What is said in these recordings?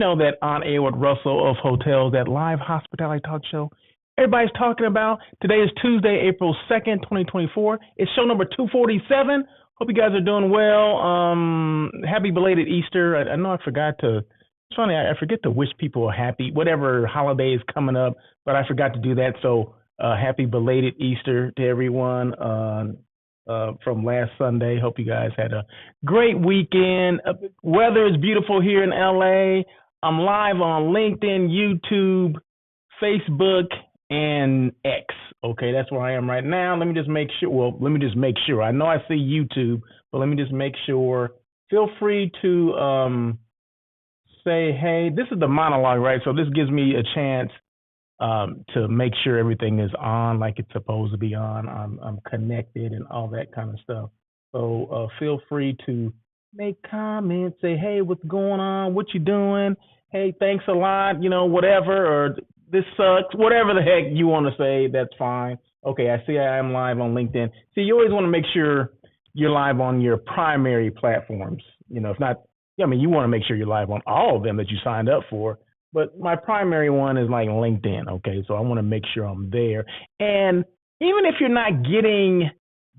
Know that on air with Russell of Hotels, that live hospitality talk show everybody's talking about. Today is Tuesday, April 2nd, 2024. It's show number 247. Hope you guys are doing well. Happy belated Easter. I know I forgot to, it's funny, I forget to wish people a happy, whatever holiday is coming up, but I forgot to do that. So happy belated Easter to everyone from last Sunday. Hope you guys had a great weekend. Weather is beautiful here in LA. I'm live on LinkedIn, YouTube, Facebook, and X. Okay, that's where I am right now. Let me just make sure. Well, let me just make sure. I know I see YouTube, but let me just make sure. Feel free to say, hey, this is the monologue, right? So this gives me a chance to make sure everything is on like it's supposed to be on. I'm connected and all that kind of stuff. So feel free to make comments, say, hey, what's going on? What you doing? Hey, thanks a lot, whatever, or this sucks, whatever the heck you want to say, that's fine. Okay, I see I am live on LinkedIn. See, you always want to make sure you're live on your primary platforms. If not, you want to make sure you're live on all of them that you signed up for. But my primary one is like LinkedIn, okay? So I want to make sure I'm there. And even if you're not getting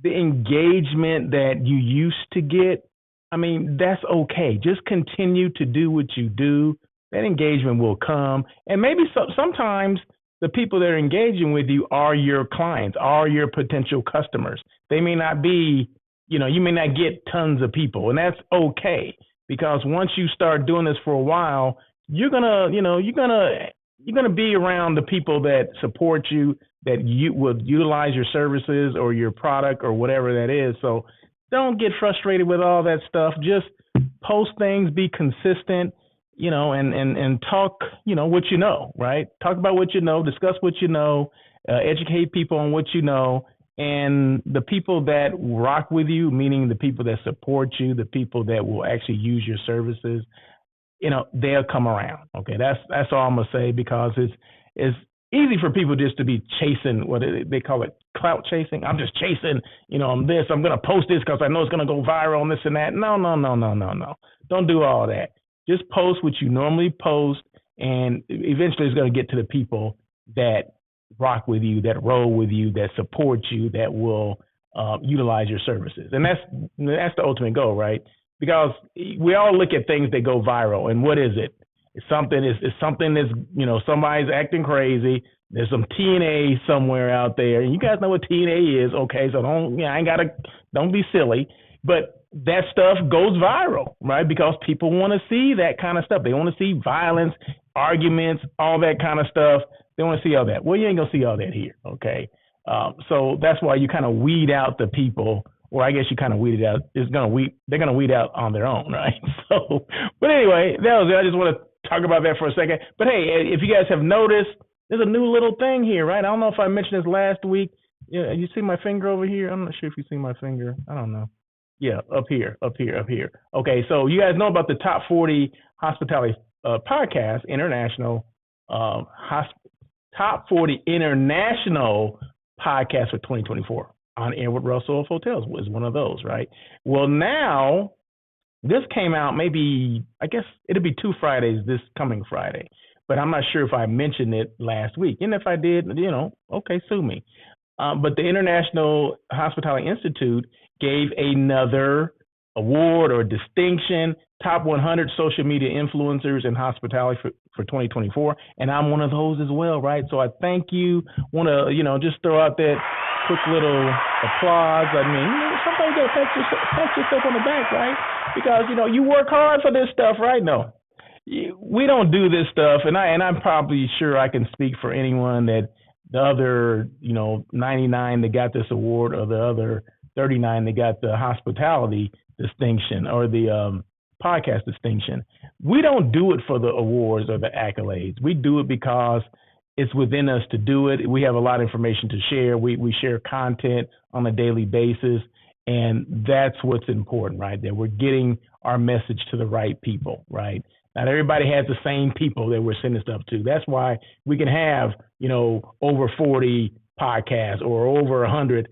the engagement that you used to get, that's okay. Just continue to do what you do. That engagement will come. And maybe sometimes the people that are engaging with you are your clients, are your potential customers. They may not be, you may not get tons of people, and that's okay. Because once you start doing this for a while, you're gonna be around the people that support you, that you would utilize your services or your product or whatever that is. So don't get frustrated with all that stuff. Just post things, be consistent, and talk, what you know, right? Talk about what you know, discuss what you know, educate people on what you know, and the people that rock with you, meaning the people that support you, the people that will actually use your services, they'll come around. Okay, that's all I'm gonna say, because it's easy for people just to be chasing what they call it, clout chasing. I'm just chasing, I'm this. I'm gonna post this because I know it's gonna go viral and this and that. No. Don't do all that. Just post what you normally post, and eventually it's gonna get to the people that rock with you, that roll with you, that support you, that will utilize your services. And that's the ultimate goal, right? Because we all look at things that go viral, and what is it? It's something that's, somebody's acting crazy. There's some TNA somewhere out there, and you guys know what TNA is, okay? So don't be silly. But that stuff goes viral, right? Because people want to see that kind of stuff. They want to see violence, arguments, all that kind of stuff. They want to see all that. Well, you ain't gonna see all that here, okay? So that's why you kind of weed out the people. Or I guess you kind of weed it out. They're gonna weed out on their own, right? So, but anyway, that was it. I just want to talk about that for a second. But hey, if you guys have noticed, there's a new little thing here, right? I don't know if I mentioned this last week. Yeah, you see my finger over here? I'm not sure if you see my finger. I don't know. Yeah, up here. Okay, so you guys know about the Top 40 Hospitality Podcast, International Top 40 International Podcast for 2024. On Air with Russell of Hotels was one of those, right? Well, now this came out, maybe, I guess it'll be 2 Fridays this coming Friday, but I'm not sure if I mentioned it last week. And if I did, okay, sue me. But the International Hospitality Institute gave another award or distinction, top 100 social media influencers in hospitality for 2024. And I'm one of those as well, right? So I thank you. Want to, just throw out that quick little applause. Sometimes you got to pat yourself on the back, right? Because, you work hard for this stuff, right? No, we don't do this stuff. And I'm probably sure I can speak for anyone that the other, 99 that got this award, or the other 39 that got the hospitality distinction or the podcast distinction. We don't do it for the awards or the accolades. We do it because it's within us to do it. We have a lot of information to share. We share content on a daily basis, and that's what's important, right? That we're getting our message to the right people, right? Not everybody has the same people that we're sending stuff to. That's why we can have, over 40 podcasts or over 100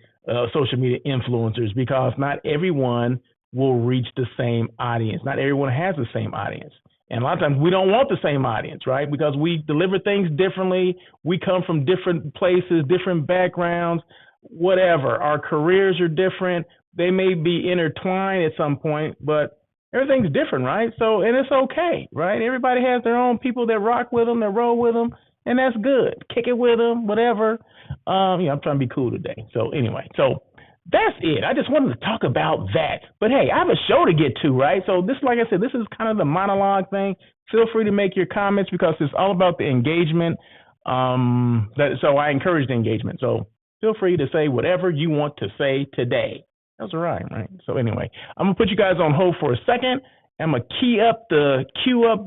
social media influencers, because not everyone will reach the same audience. Not everyone has the same audience. And a lot of times we don't want the same audience, right? Because we deliver things differently. We come from different places, different backgrounds, whatever. Our careers are different. They may be intertwined at some point, but everything's different, right? So, and it's okay, right? Everybody has their own people that rock with them, that roll with them, and that's good. Kick it with them, whatever. I'm trying to be cool today. So anyway, so that's it. I just wanted to talk about that. But hey, I have a show to get to, right? So this, like I said, this is kind of the monologue thing. Feel free to make your comments because it's all about the engagement. So I encourage the engagement. So feel free to say whatever you want to say today. That's all right, right? So anyway, I'm gonna put you guys on hold for a second. I'm gonna cue up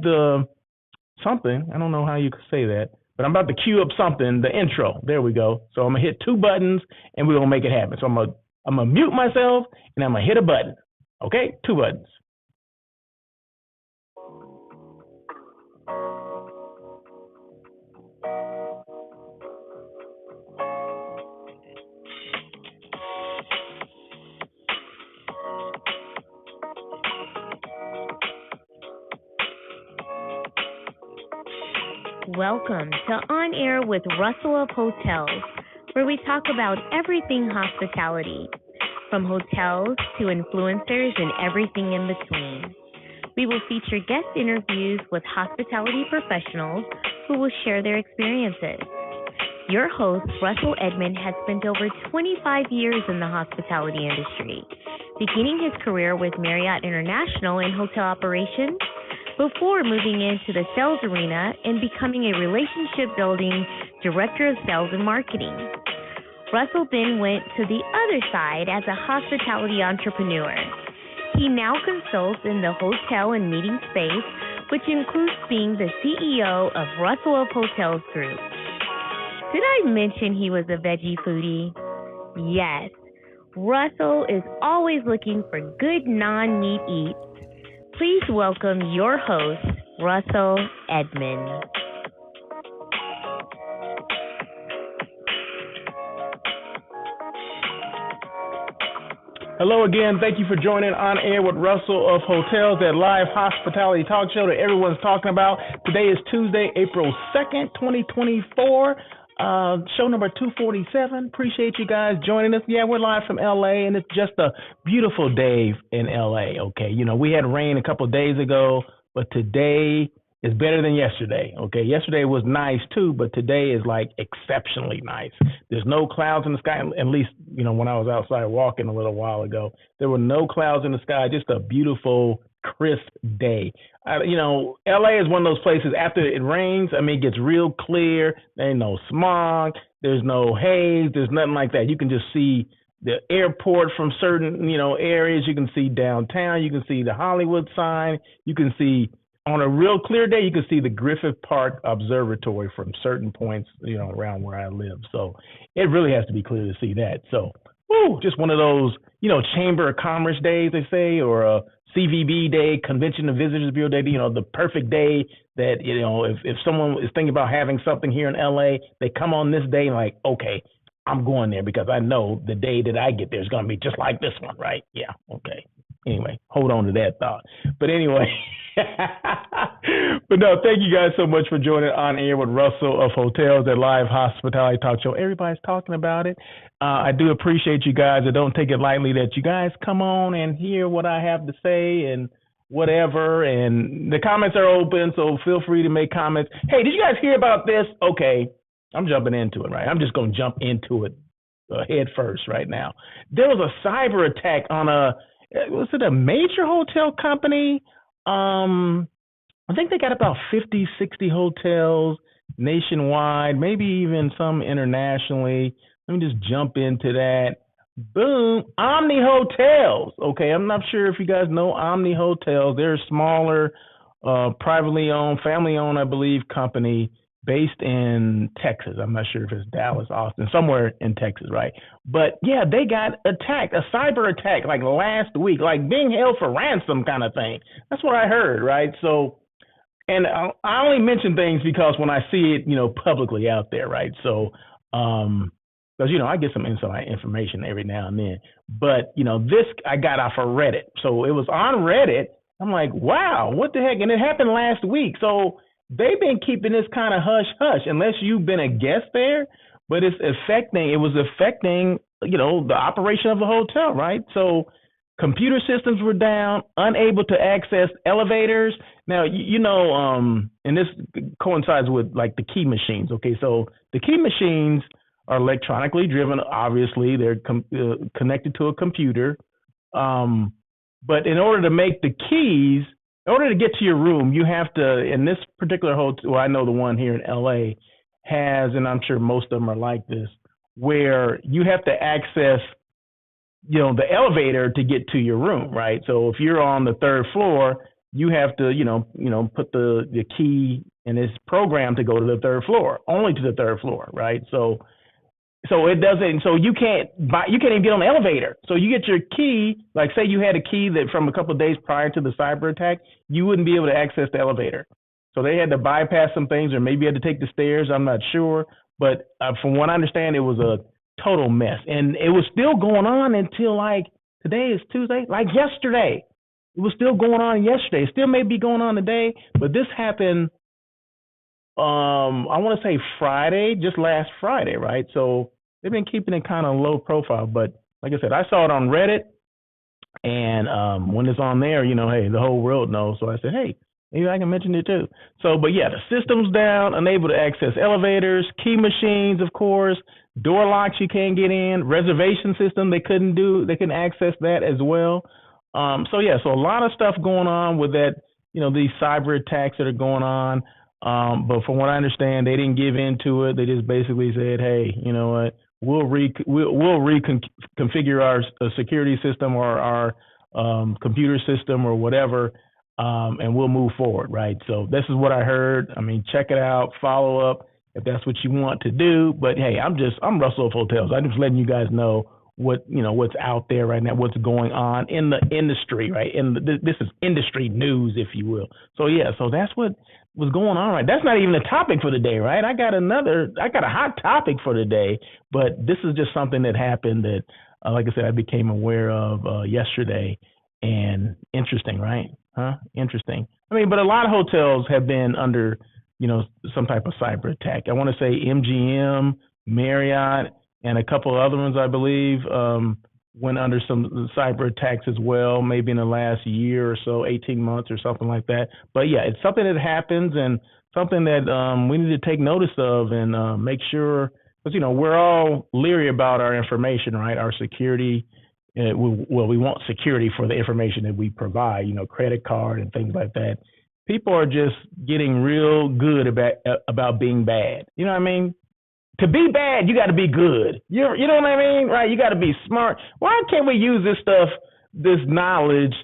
the something. I don't know how you could say that, but I'm about to cue up something, the intro. There we go. So I'm gonna hit two buttons and we're gonna make it happen. So I'm gonna mute myself and I'm gonna hit a button. Okay, two buttons. Welcome to On Air with Russell of Hotels, where we talk about everything hospitality, from hotels to influencers and everything in between. We will feature guest interviews with hospitality professionals who will share their experiences. Your host, Russell Edmond, has spent over 25 years in the hospitality industry, beginning his career with Marriott International in hotel operations, before moving into the sales arena and becoming a relationship-building director of sales and marketing. Russell then went to the other side as a hospitality entrepreneur. He now consults in the hotel and meeting space, which includes being the CEO of Russell of Hotels Group. Did I mention he was a veggie foodie? Yes. Russell is always looking for good non-meat eats. Please welcome your host, Russell Edmond. Hello again. Thank you for joining On Air with Russell of Hotels, that live hospitality talk show that everyone's talking about. Today is Tuesday, April 2nd, 2024. Show number 247. Appreciate you guys joining us. Yeah, we're live from LA, and it's just a beautiful day in LA. Okay, we had rain a couple of days ago, but today is better than yesterday. Okay, yesterday was nice too, but today is like exceptionally nice. There's no clouds in the sky. At least, when I was outside walking a little while ago, there were no clouds in the sky. Just a beautiful, crisp day. LA is one of those places after it rains, it gets real clear. There ain't no smog. There's no haze. There's nothing like that. You can just see the airport from certain, areas. You can see downtown. You can see the Hollywood sign. You can see, on a real clear day, you can see the Griffith Park Observatory from certain points, around where I live. So it really has to be clear to see that. So, just one of those, Chamber of Commerce days, they say, or a CVB day, Convention and Visitors Bureau day, the perfect day that, if someone is thinking about having something here in LA, they come on this day and like, okay, I'm going there because I know the day that I get there is going to be just like this one, right? Yeah, okay. Anyway, hold on to that thought. But anyway, but no, thank you guys so much for joining On Air with Russell of Hotels, that live hospitality talk show. Everybody's talking about it. I do appreciate you guys. I don't take it lightly that you guys come on and hear what I have to say and whatever. And the comments are open, so feel free to make comments. Hey, did you guys hear about this? Okay, I'm jumping into it, right? I'm just going to jump into it head first right now. There was a cyber attack on was it a major hotel company? I think they got about 50, 60 hotels nationwide, maybe even some internationally. Let me just jump into that. Boom, Omni Hotels. Okay, I'm not sure if you guys know Omni Hotels. They're a smaller, privately owned, family owned, I believe, company based in Texas. I'm not sure if it's Dallas, Austin, somewhere in Texas, right? But yeah, they got attacked, a cyber attack like last week, like being held for ransom kind of thing. That's what I heard, right? So, and I only mention things because when I see it, publicly out there, right? So, because, I get some inside information every now and then. But, this I got off of Reddit. So it was on Reddit. I'm like, wow, what the heck? And it happened last week. So they've been keeping this kind of hush hush, unless you've been a guest there. But it was affecting, the operation of the hotel, right? So computer systems were down, unable to access elevators. Now, and this coincides with like the key machines. Okay, so the key machines are electronically driven. Obviously, they're connected to a computer. But in order to make the keys, in order to get to your room, you have to, in this particular hotel, well, I know the one here in LA has, and I'm sure most of them are like this, where you have to access, the elevator to get to your room, right? So if you're on the third floor, you have to, put the key in this program to go to the third floor, only to the third floor, right? So it doesn't. So you can't even get on the elevator. So you get your key. Like say you had a key that from a couple of days prior to the cyber attack, you wouldn't be able to access the elevator. So they had to bypass some things, or maybe had to take the stairs. I'm not sure, but from what I understand, it was a total mess, and it was still going on until like today is Tuesday, like yesterday. It was still going on yesterday. It still may be going on today, but this happened. I want to say Friday, just last Friday, right? So they've been keeping it kind of low profile, but like I said, I saw it on Reddit, and when it's on there, hey, the whole world knows. So I said, hey, maybe I can mention it too. So, but yeah, the system's down, unable to access elevators, key machines, of course, door locks you can't get in, reservation system they couldn't access that as well. So a lot of stuff going on with that, these cyber attacks that are going on. But from what I understand, they didn't give in to it. They just basically said, hey, you know what, we'll reconfigure our security system or our computer system or whatever, and we'll move forward, right? So this is what I heard. I mean, check it out, follow up if that's what you want to do. But hey, I'm Russell of Hotels. I'm just letting you guys know what's out there right now, what's going on in the industry, right? This is industry news, if you will. So so that's what was going on, right? That's not even a topic for the day, right? I got a hot topic for the day, but this is just something that happened that, like I said, I became aware of yesterday, and interesting, right? Interesting. I mean, but a lot of hotels have been under, some type of cyber attack. I want to say MGM, Marriott, and a couple of other ones, I believe, went under some cyber attacks as well, maybe in the last year or so, 18 months or something like that. But yeah, it's something that happens, and something that we need to take notice of and make sure, because, we're all leery about our information, right? Our security. We want security for the information that we provide, credit card and things like that. People are just getting real good about being bad. You know what I mean? To be bad, you got to be good. You know what I mean, right? You got to be smart. Why can't we use this stuff, this knowledge,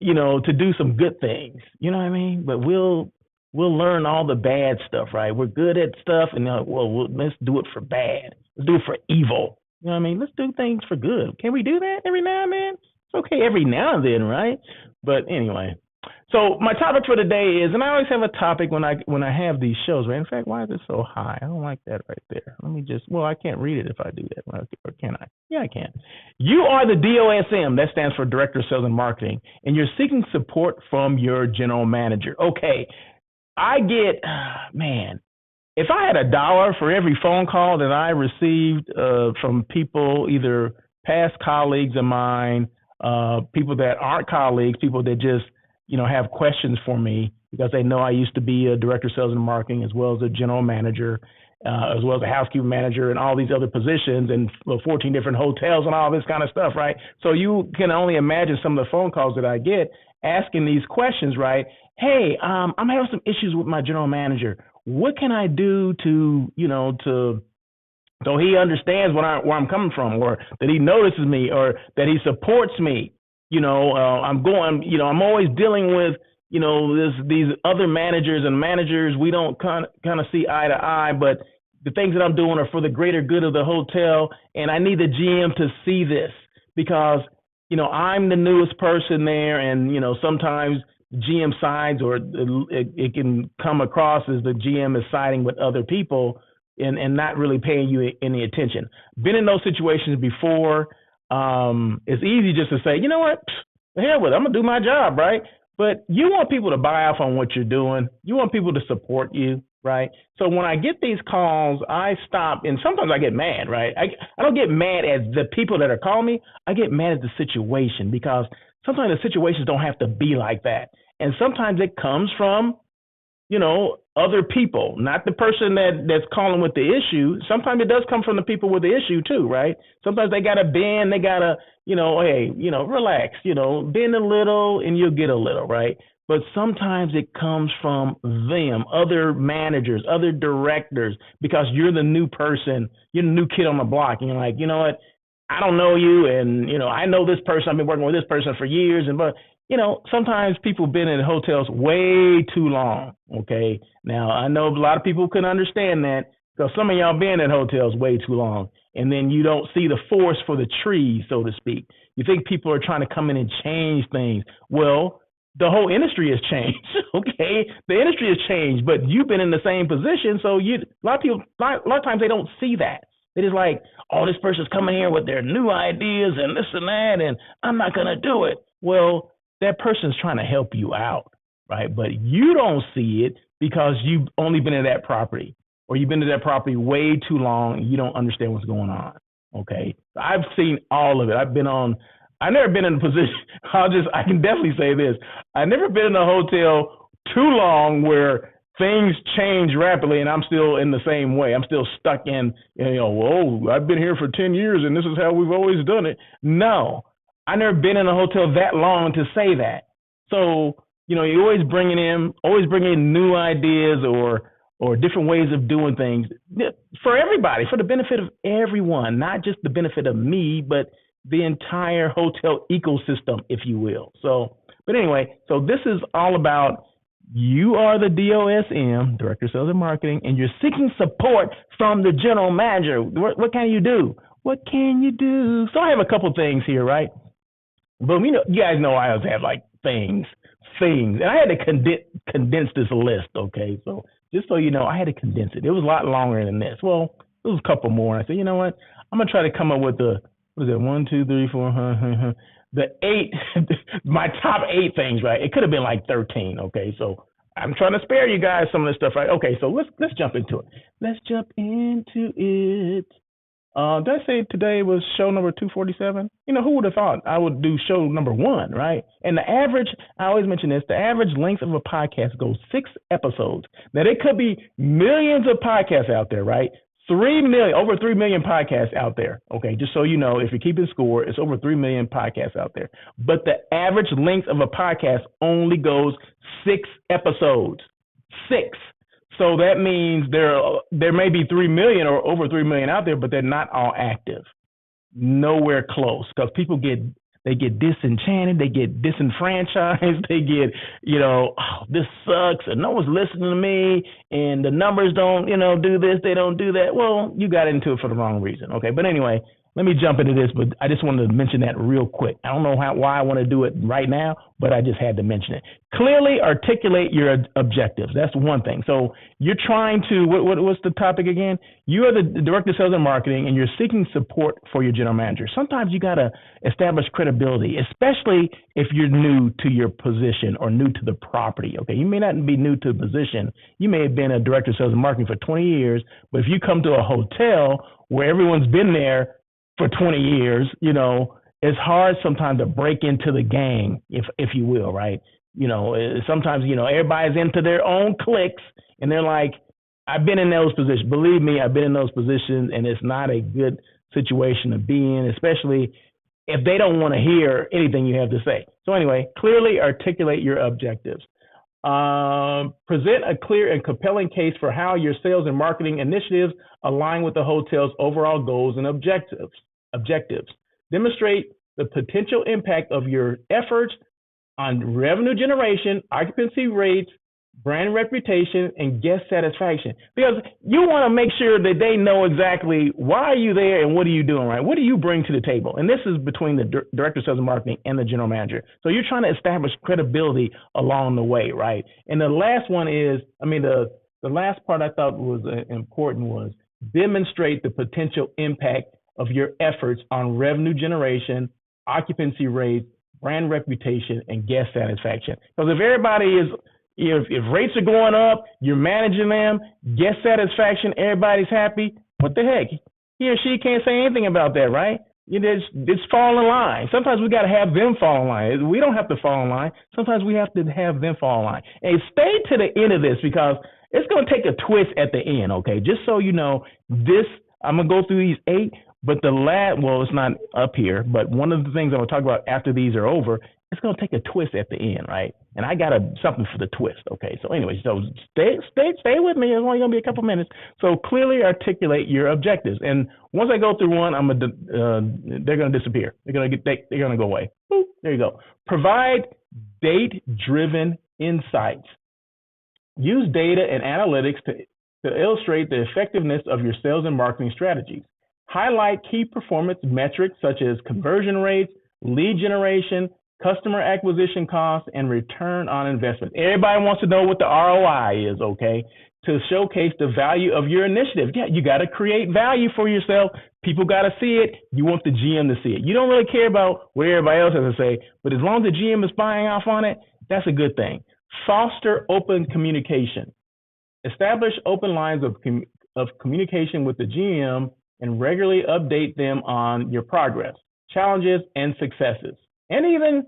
to do some good things? You know what I mean? But we'll learn all the bad stuff, right? We're good at stuff, and let's do it for bad. Let's do it for evil. You know what I mean? Let's do things for good. Can we do that every now and then? It's okay every now and then, right? But anyway. So my topic for today is, and I always have a topic when I have these shows, right? In fact, why is it so high? I don't like that right there. Let me I can't read it if I do that. Or can I? Yeah, I can. You are the DOSM, that stands for Director of Sales and Marketing, and you're seeking support from your general manager. Okay, I get, man, if I had $1 for every phone call that I received from people, either past colleagues of mine, people that aren't colleagues, people that just have questions for me because they know I used to be a director of sales and marketing, as well as a general manager, as well as a housekeeping manager, and all these other positions, and 14 different hotels and all this kind of stuff, right? So you can only imagine some of the phone calls that I get asking these questions, right? Hey, I'm having some issues with my general manager. What can I do to so he understands where I'm coming from, or that he notices me, or that he supports me? I'm always dealing with, these other managers. We don't kind of see eye to eye, but the things that I'm doing are for the greater good of the hotel. And I need the GM to see this because, I'm the newest person there. And, sometimes GM sides, or it can come across as the GM is siding with other people and not really paying you any attention. Been in those situations before. It's easy just to say, you know what, the hell with it, I'm gonna do my job, right? but you want people to buy off on what you're doing. You want people to support you, right? So when I get these calls, I stop, and sometimes I get mad, right? I don't get mad at the people that are calling me. I get mad at the situation because sometimes the situations don't have to be like that. And sometimes it comes from, other people, not the person that's calling with the issue. Sometimes it does come from the people with the issue too, right? Sometimes they got to bend, they got to, hey, relax, bend a little and you'll get a little, right? But sometimes it comes from them, other managers, other directors, because you're the new person, you're the new kid on the block. And you're like, you know what? I don't know you. And, I know this person. I've been working with this person for years. But sometimes people have been in hotels way too long. Okay. Now, I know a lot of people can understand that because some of y'all been in hotels way too long. And then you don't see the forest for the trees, so to speak. You think people are trying to come in and change things. Well, the whole industry has changed. Okay. The industry has changed, but you've been in the same position. So a lot of times they don't see that. It is like, oh, this person's coming here with their new ideas and this and that, and I'm not going to do it. Well, that person's trying to help you out, right? But you don't see it because you've only been in that property, or you've been to that property way too long and you don't understand what's going on, okay? I've seen all of it. I've never been in a position, I can definitely say this. I've never been in a hotel too long where things change rapidly and I'm still in the same way. I'm still stuck in, I've been here for 10 years and this is how we've always done it. No, I've never been in a hotel that long to say that. So, you're always bringing in new ideas or different ways of doing things for everybody, for the benefit of everyone, not just the benefit of me, but the entire hotel ecosystem, if you will. So, but anyway, so this is all about you are the DOSM, Director of Sales and Marketing, and you're seeking support from the general manager. What can you do? What can you do? So I have a couple things here, right? But you guys know I always have like things, and I had to condense this list, okay? So just so you know, I had to condense it. It was a lot longer than this. Well, it was a couple more. I said, you know what? I'm gonna try to come up with the 1, 2, 3, 4, the 8, my top 8 things, right? It could have been like 13, okay? So I'm trying to spare you guys some of this stuff, right? Okay, so let's jump into it. Let's jump into it. Did I say today was show number 247? Who would have thought I would do show number 1, right? And the average, I always mention this, the average length of a podcast goes 6 episodes. Now, there could be millions of podcasts out there, right? Over 3 million podcasts out there. Okay, just so you know, if you're keeping score, it's over 3 million podcasts out there. But the average length of a podcast only goes 6 episodes. 6. So that means there may be 3 million or over 3 million out there, but they're not all active. Nowhere close, because people get disenchanted, they get disenfranchised, they get, this sucks and no one's listening to me and the numbers don't, do this, they don't do that. Well, you got into it for the wrong reason. Okay. But anyway, let me jump into this, but I just wanted to mention that real quick. I don't know why I want to do it right now, but I just had to mention it. Clearly articulate your objectives. That's one thing. So you're trying to, what's the topic again? You are the Director of Sales and Marketing, and you're seeking support for your general manager. Sometimes you got to establish credibility, especially if you're new to your position or new to the property. Okay, you may not be new to the position. You may have been a Director of Sales and Marketing for 20 years, but if you come to a hotel where everyone's been there for 20 years, it's hard sometimes to break into the gang, if you will, right? Sometimes, everybody's into their own cliques and they're like, I've been in those positions. Believe me, I've been in those positions, and it's not a good situation to be in, especially if they don't want to hear anything you have to say. So anyway, clearly articulate your objectives. Present a clear and compelling case for how your sales and marketing initiatives align with the hotel's overall goals and objectives. Demonstrate the potential impact of your efforts on revenue generation, occupancy rates, brand reputation, and guest satisfaction. Because you want to make sure that they know exactly why are you there and what are you doing, right? What do you bring to the table? And this is between the Director of Sales and Marketing and the General Manager. So you're trying to establish credibility along the way, right? And the last one is, the last part I thought was important was demonstrate the potential impact of your efforts on revenue generation, occupancy rates, brand reputation, and guest satisfaction. Because if everybody is, if rates are going up, you're managing them, guest satisfaction, everybody's happy, what the heck? He or she can't say anything about that, right? It's fall in line. Sometimes we got to have them fall in line. We don't have to fall in line. Sometimes we have to have them fall in line. And stay to the end of this because it's going to take a twist at the end, okay? Just so you know, I'm going to go through these 8, but it's not up here, but one of the things I'm going to talk about after these are over, it's going to take a twist at the end, right? And I got something for the twist, okay? So anyway, so stay with me. It's only going to be a couple minutes. So clearly articulate your objectives. And once I go through one, they're going to disappear. They're going to go away. Boop, there you go. Provide date-driven insights. Use data and analytics to illustrate the effectiveness of your sales and marketing strategies. Highlight key performance metrics such as conversion rates, lead generation, customer acquisition costs, and return on investment. Everybody wants to know what the ROI is, okay? To showcase the value of your initiative. Yeah, you got to create value for yourself. People got to see it. You want the GM to see it. You don't really care about what everybody else has to say, but as long as the GM is buying off on it, that's a good thing. Foster open communication. Establish open lines of communication with the GM and regularly update them on your progress, challenges, and successes. And even,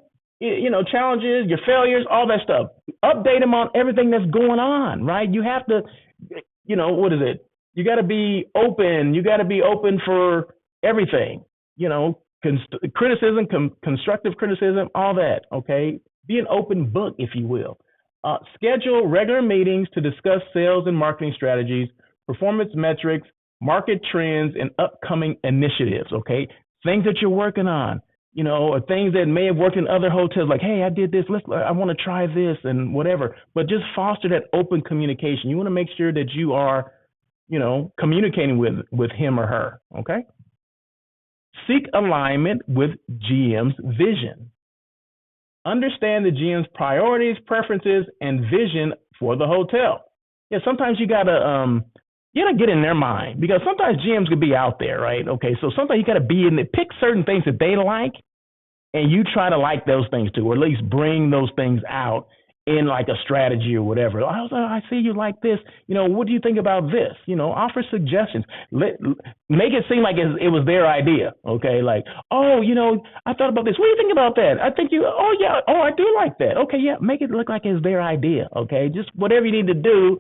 challenges, your failures, all that stuff. Update them on everything that's going on, right? You have to, what is it? You got to be open. You got to be open for everything, criticism, constructive criticism, all that, okay? Be an open book, if you will. Schedule regular meetings to discuss sales and marketing strategies, performance metrics, market trends, and upcoming initiatives, okay? Things that you're working on, or things that may have worked in other hotels, like, hey, I did this, I want to try this and whatever. But just foster that open communication. You want to make sure that you are, communicating with him or her, okay? Seek alignment with GM's vision. Understand the GM's priorities, preferences, and vision for the hotel. Yeah, sometimes you gotta get in their mind because sometimes GMs could be out there, right? Okay, so sometimes you gotta be in it, pick certain things that they like, and you try to like those things too, or at least bring those things out in like a strategy or whatever. I see you like this. What do you think about this? Offer suggestions. Make it seem like it was their idea. Okay, like, I thought about this. What do you think about that? I think I do like that. Okay, yeah, make it look like it's their idea. Okay, just whatever you need to do,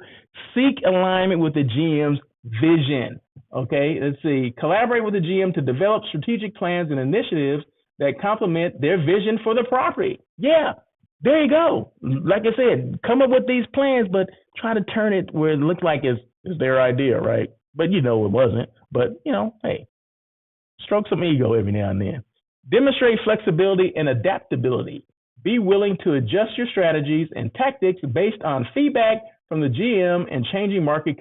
seek alignment with the GM's vision. Okay, let's see. Collaborate with the GM to develop strategic plans and initiatives that complement their vision for the property. Yeah. There you go. Like I said, come up with these plans, but try to turn it where it looks like it's their idea, right? But it wasn't. But, hey, stroke some ego every now and then. Demonstrate flexibility and adaptability. Be willing to adjust your strategies and tactics based on feedback from the GM and changing market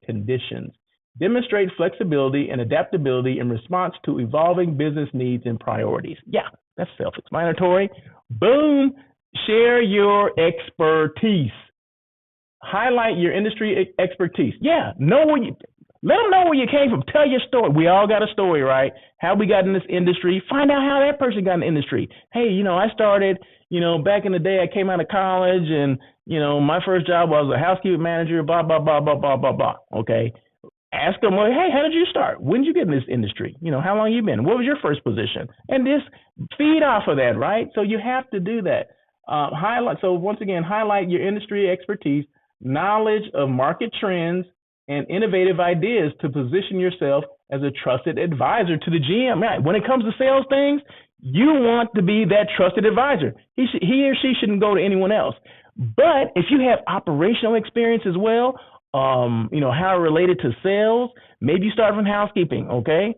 conditions. Demonstrate flexibility and adaptability in response to evolving business needs and priorities. Yeah. That's self-explanatory. Boom. Share your expertise. Highlight your industry expertise. Yeah. Let them know where you came from. Tell your story. We all got a story, right? How we got in this industry. Find out how that person got in the industry. Hey, I started, back in the day, I came out of college and, my first job was a housekeeping manager, blah, blah, blah, blah, blah, blah, blah. Okay. Ask them, well, hey, how did you start? When did you get in this industry? How long you been? What was your first position? And just feed off of that, right? So you have to do that. Highlight your industry expertise, knowledge of market trends, and innovative ideas to position yourself as a trusted advisor to the GM. Right? When it comes to sales things, you want to be that trusted advisor. He or she shouldn't go to anyone else. But if you have operational experience as well, how related to sales, maybe you start from housekeeping, okay?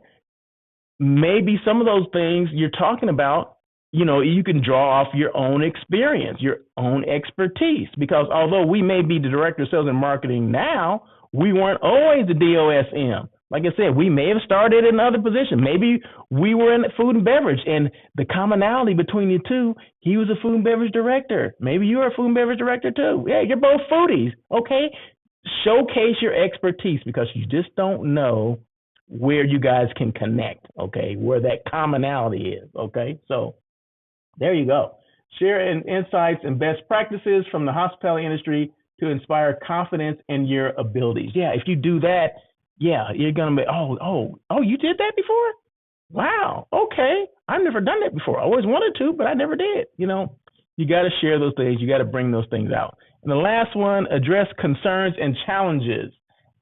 Maybe some of those things you're talking about, you can draw off your own experience, your own expertise, because although we may be the director of sales and marketing now, we weren't always the DOSM. Like I said, we may have started in another position. Maybe we were in food and beverage, and the commonality between you two, he was a food and beverage director. Maybe you were a food and beverage director too. Yeah, you're both foodies, okay? Showcase your expertise because you just don't know where you guys can connect, okay, where that commonality is, okay? So there you go. Share insights and best practices from the hospitality industry to inspire confidence in your abilities. Yeah, if you do that, yeah, you're gonna be, you did that before? Wow, okay. I've never done that before. I always wanted to, but I never did. You got to share those things. You got to bring those things out. And the last one, address concerns and challenges.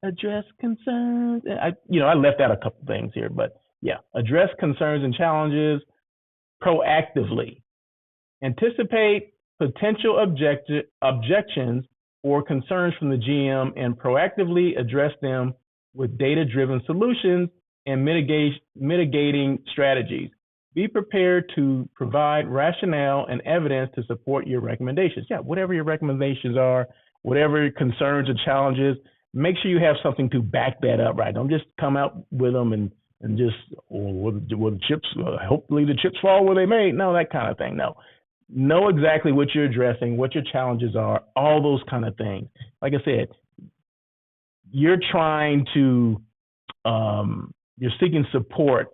Address concerns. I left out a couple things here, but yeah, address concerns and challenges proactively. Anticipate potential objections or concerns from the GM and proactively address them with data-driven solutions and mitigating strategies. Be prepared to provide rationale and evidence to support your recommendations. Yeah, whatever your recommendations are, whatever your concerns or challenges, make sure you have something to back that up, right? Don't just come out with them and just, the chips, hopefully the chips fall where they may. No, that kind of thing, no. Know exactly what you're addressing, what your challenges are, all those kind of things. Like I said, you're trying to, you're seeking support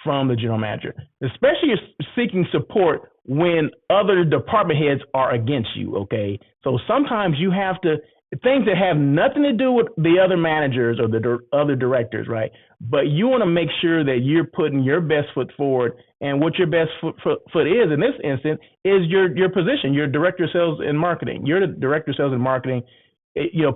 from the general manager, especially you're seeking support when other department heads are against you, okay? So sometimes you have to, things that have nothing to do with the other managers or the other directors, right? But you want to make sure that you're putting your best foot forward, and what your best foot is in this instance is your position, your director of sales and marketing. You're the director of sales and marketing.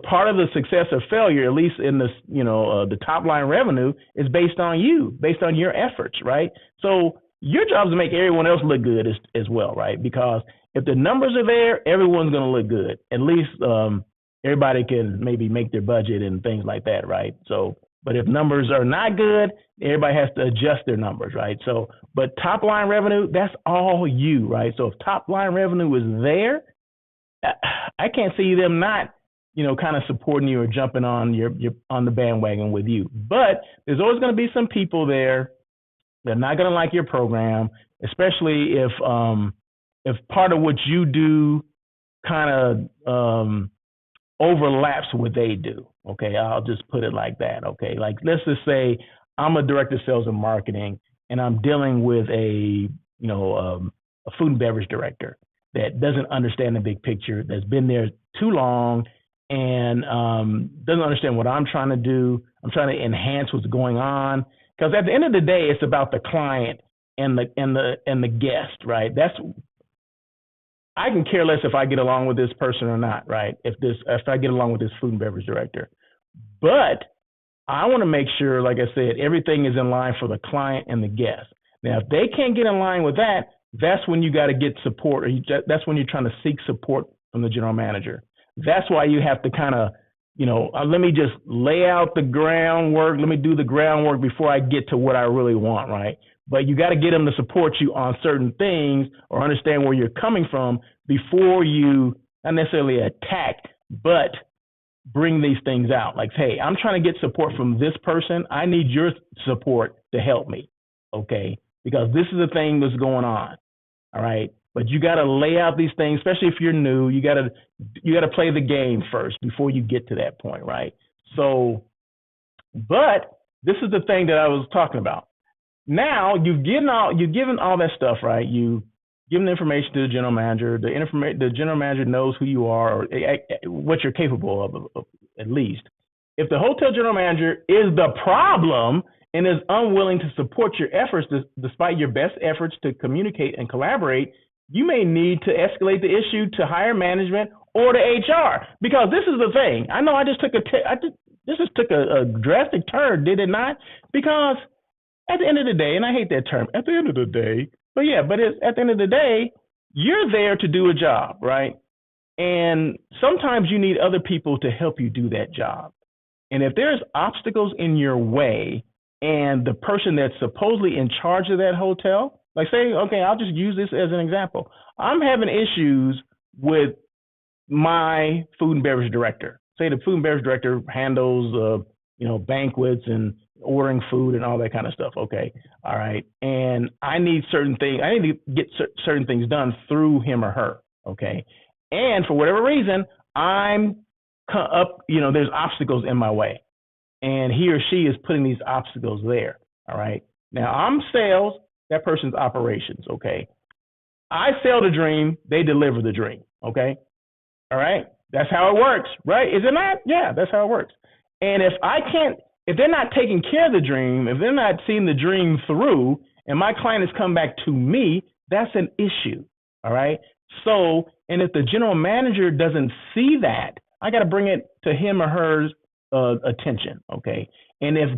Part of the success or failure, at least in this, the top line revenue, is based on you, based on your efforts, right? So your job is to make everyone else look good as well, right? Because if the numbers are there, everyone's going to look good. At least everybody can maybe make their budget and things like that, right? So, but if numbers are not good, everybody has to adjust their numbers, right? So, but top line revenue, that's all you, right? So if top line revenue is there, I can't see them not, kind of supporting you or jumping on your on the bandwagon with you. But there's always going to be some people there that are not going to like your program, especially if part of what you do kind of overlaps what they do. Okay, I'll just put it like that. Okay, like let's just say I'm a director of sales and marketing, and I'm dealing with a food and beverage director that doesn't understand the big picture, that's been there too long, and doesn't understand what I'm trying to do. I'm trying to enhance what's going on, because at the end of the day, it's about the client and the guest, right? I can care less if I get along with this person or not, right? If I get along with this food and beverage director, but I want to make sure, like I said, everything is in line for the client and the guest. Now, if they can't get in line with that, that's when you got to get support, or that's when you're trying to seek support from the general manager. That's why you have to kind of, let me just lay out the groundwork. Let me do the groundwork before I get to what I really want, right? But you got to get them to support you on certain things or understand where you're coming from before you not necessarily attack, but bring these things out. Like, hey, I'm trying to get support from this person. I need your support to help me, okay? Because this is the thing that's going on, all right? But you got to lay out these things, especially if you're new. You got to play the game first before you get to that point, right? So, but this is the thing that I was talking about. Now you've given all that stuff, right? You given the information to the general manager. The general manager knows who you are or what you're capable of, at least. If the hotel general manager is the problem and is unwilling to support your efforts despite your best efforts to communicate and collaborate, you may need to escalate the issue to higher management or to HR. Because this is the thing. I know I just took this just took a drastic turn, did it not? Because at the end of the day, and I hate that term, at the end of the day, but yeah, but at the end of the day, you're there to do a job, right? And sometimes you need other people to help you do that job. And if there's obstacles in your way and the person that's supposedly in charge of that hotel, like say, okay, I'll just use this as an example. I'm having issues with my food and beverage director. Say the food and beverage director handles, banquets and ordering food and all that kind of stuff. Okay. All right. And I need to get certain things done through him or her. Okay. And for whatever reason, I'm up, there's obstacles in my way. and he or she is putting these obstacles there. All right. Now I'm sales, that person's operations. Okay. I sell the dream, they deliver the dream. Okay. All right. That's how it works, right? Is it not? Yeah, that's how it works. And if they're not taking care of the dream, if they're not seeing the dream through, and my client has come back to me, that's an issue. All right. So, and if the general manager doesn't see that, I got to bring it to him or her attention. Okay. And if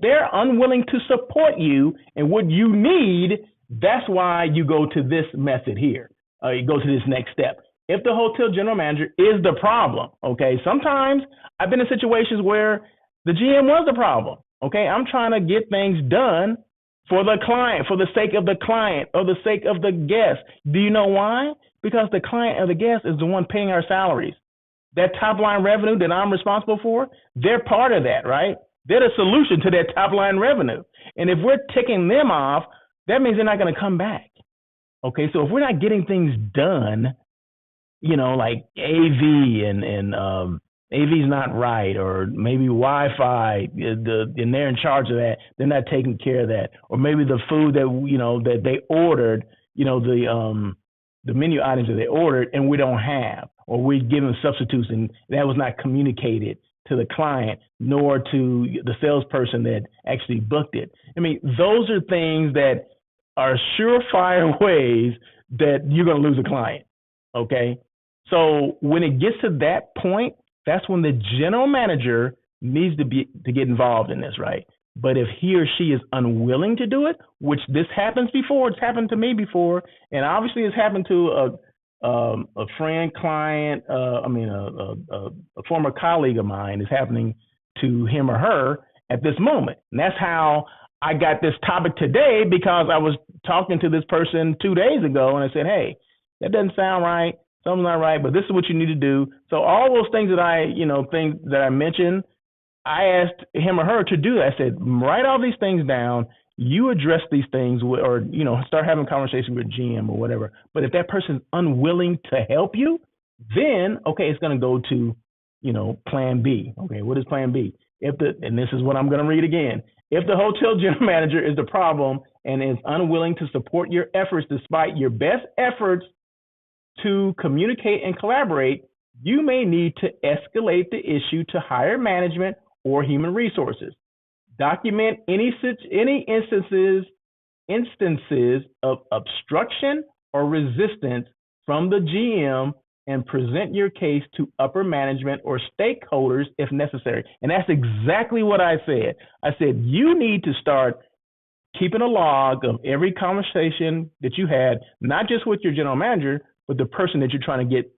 they're unwilling to support you and what you need, that's why you go to this method here. You go to this next step. If the hotel general manager is the problem, okay, sometimes I've been in situations where the GM was the problem. Okay. I'm trying to get things done for the client, for the sake of the client, or the sake of the guest. Do you know why? Because the client or the guest is the one paying our salaries. That top line revenue that I'm responsible for, they're part of that, right? They're the solution to that top line revenue. And if we're ticking them off, that means they're not going to come back. Okay, so if we're not getting things done, like AV and AV's not right, or maybe Wi-Fi, and they're in charge of that, they're not taking care of that, or maybe the food that they ordered, the menu items that they ordered and we don't have, or we give them substitutes and that was not communicated to the client nor to the salesperson that actually booked it. I mean, those are things that are surefire ways that you're going to lose a client. Okay, so when it gets to that point, that's when the general manager needs to get involved in this, right? But if he or she is unwilling to do it, which this happens before, it's happened to me before, and obviously it's happened to a friend, client, a former colleague of mine, is happening to him or her at this moment. And that's how I got this topic today, because I was talking to this person 2 days ago and I said, hey, that doesn't sound right. Something's not right, but this is what you need to do. So all those things that I mentioned, I asked him or her to do that. I said, write all these things down. You address these things, or start having a conversation with GM or whatever. But if that person's unwilling to help you, then okay, it's going to go to plan B. Okay, what is plan B? And this is what I'm going to read again. If the hotel general manager is the problem and is unwilling to support your efforts despite your best efforts to communicate and collaborate, you may need to escalate the issue to higher management or human resources. Document any instances of obstruction or resistance from the GM and present your case to upper management or stakeholders if necessary. And that's exactly what I said. I said, you need to start keeping a log of every conversation that you had, not just with your general manager, but the person that you're trying to get,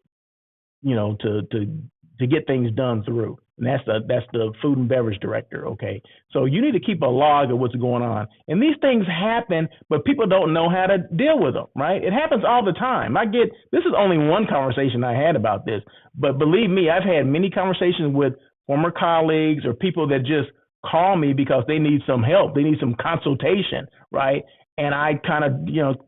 to get things done through. And that's the food and beverage director. Okay. So you need to keep a log of what's going on. And these things happen, but people don't know how to deal with them, right? It happens all the time. This is only one conversation I had about this, but believe me, I've had many conversations with former colleagues or people that just call me because they need some help. They need some consultation, right? And I kind of,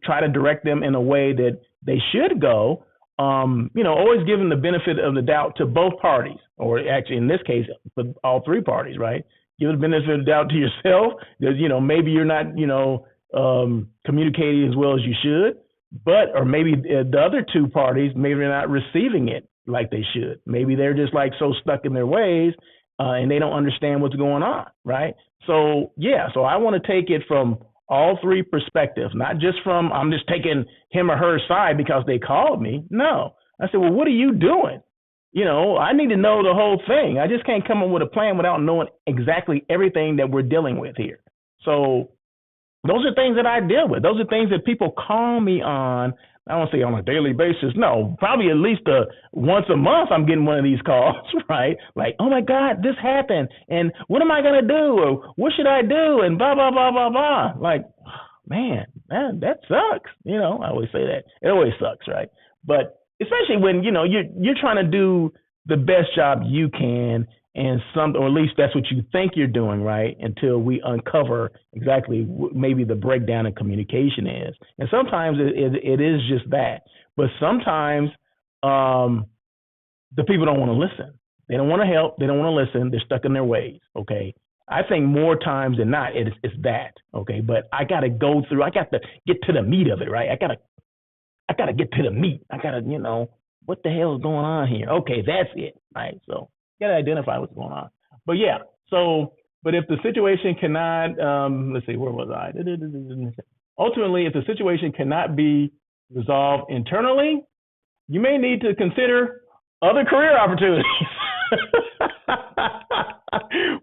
try to direct them in a way that they should go. Always giving the benefit of the doubt to both parties, or actually in this case, for all three parties, right? Give the benefit of the doubt to yourself, because, maybe you're not, communicating as well as you should, or maybe the other two parties, maybe they're not receiving it like they should. Maybe they're just like so stuck in their ways and they don't understand what's going on, right? So I want to take it from all three perspectives, not just from I'm just taking him or her side because they called me. No, I said, well, what are you doing? I need to know the whole thing. I just can't come up with a plan without knowing exactly everything that we're dealing with here. So those are things that I deal with. Those are things that people call me on. I don't say on a daily basis. No, probably at least once a month I'm getting one of these calls, right? Like, oh my God, this happened. And what am I going to do? Or what should I do? And blah, blah, blah, blah, blah. Like, man, that sucks. I always say that. It always sucks, right? But especially when, you're trying to do the best job you can, or at least that's what you think you're doing, right? Until we uncover exactly maybe the breakdown in communication is. And sometimes it is just that. But sometimes the people don't want to listen. They don't want to help. They don't want to listen. They're stuck in their ways. Okay. I think more times than not, it's that. Okay. But I got to go through. I got to get to the meat of it, right? I gotta get to the meat. I gotta, what the hell is going on here? Okay, that's it, right? So you gotta identify what's going on. But yeah, but if the situation cannot, let's see, where was I? Ultimately, if the situation cannot be resolved internally, you may need to consider other career opportunities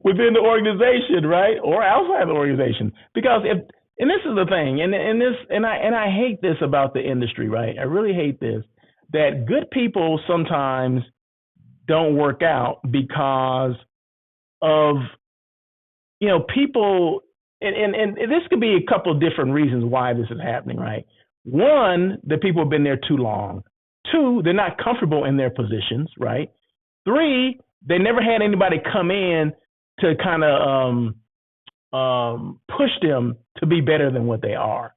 within the organization, right, or outside the organization. Because and this is the thing, and I hate this about the industry, right? I really hate this, that good people sometimes don't work out because of people, and this could be a couple of different reasons why this is happening, right? One, the people have been there too long. Two, they're not comfortable in their positions, right? Three, they never had anybody come in to kind of push them to be better than what they are.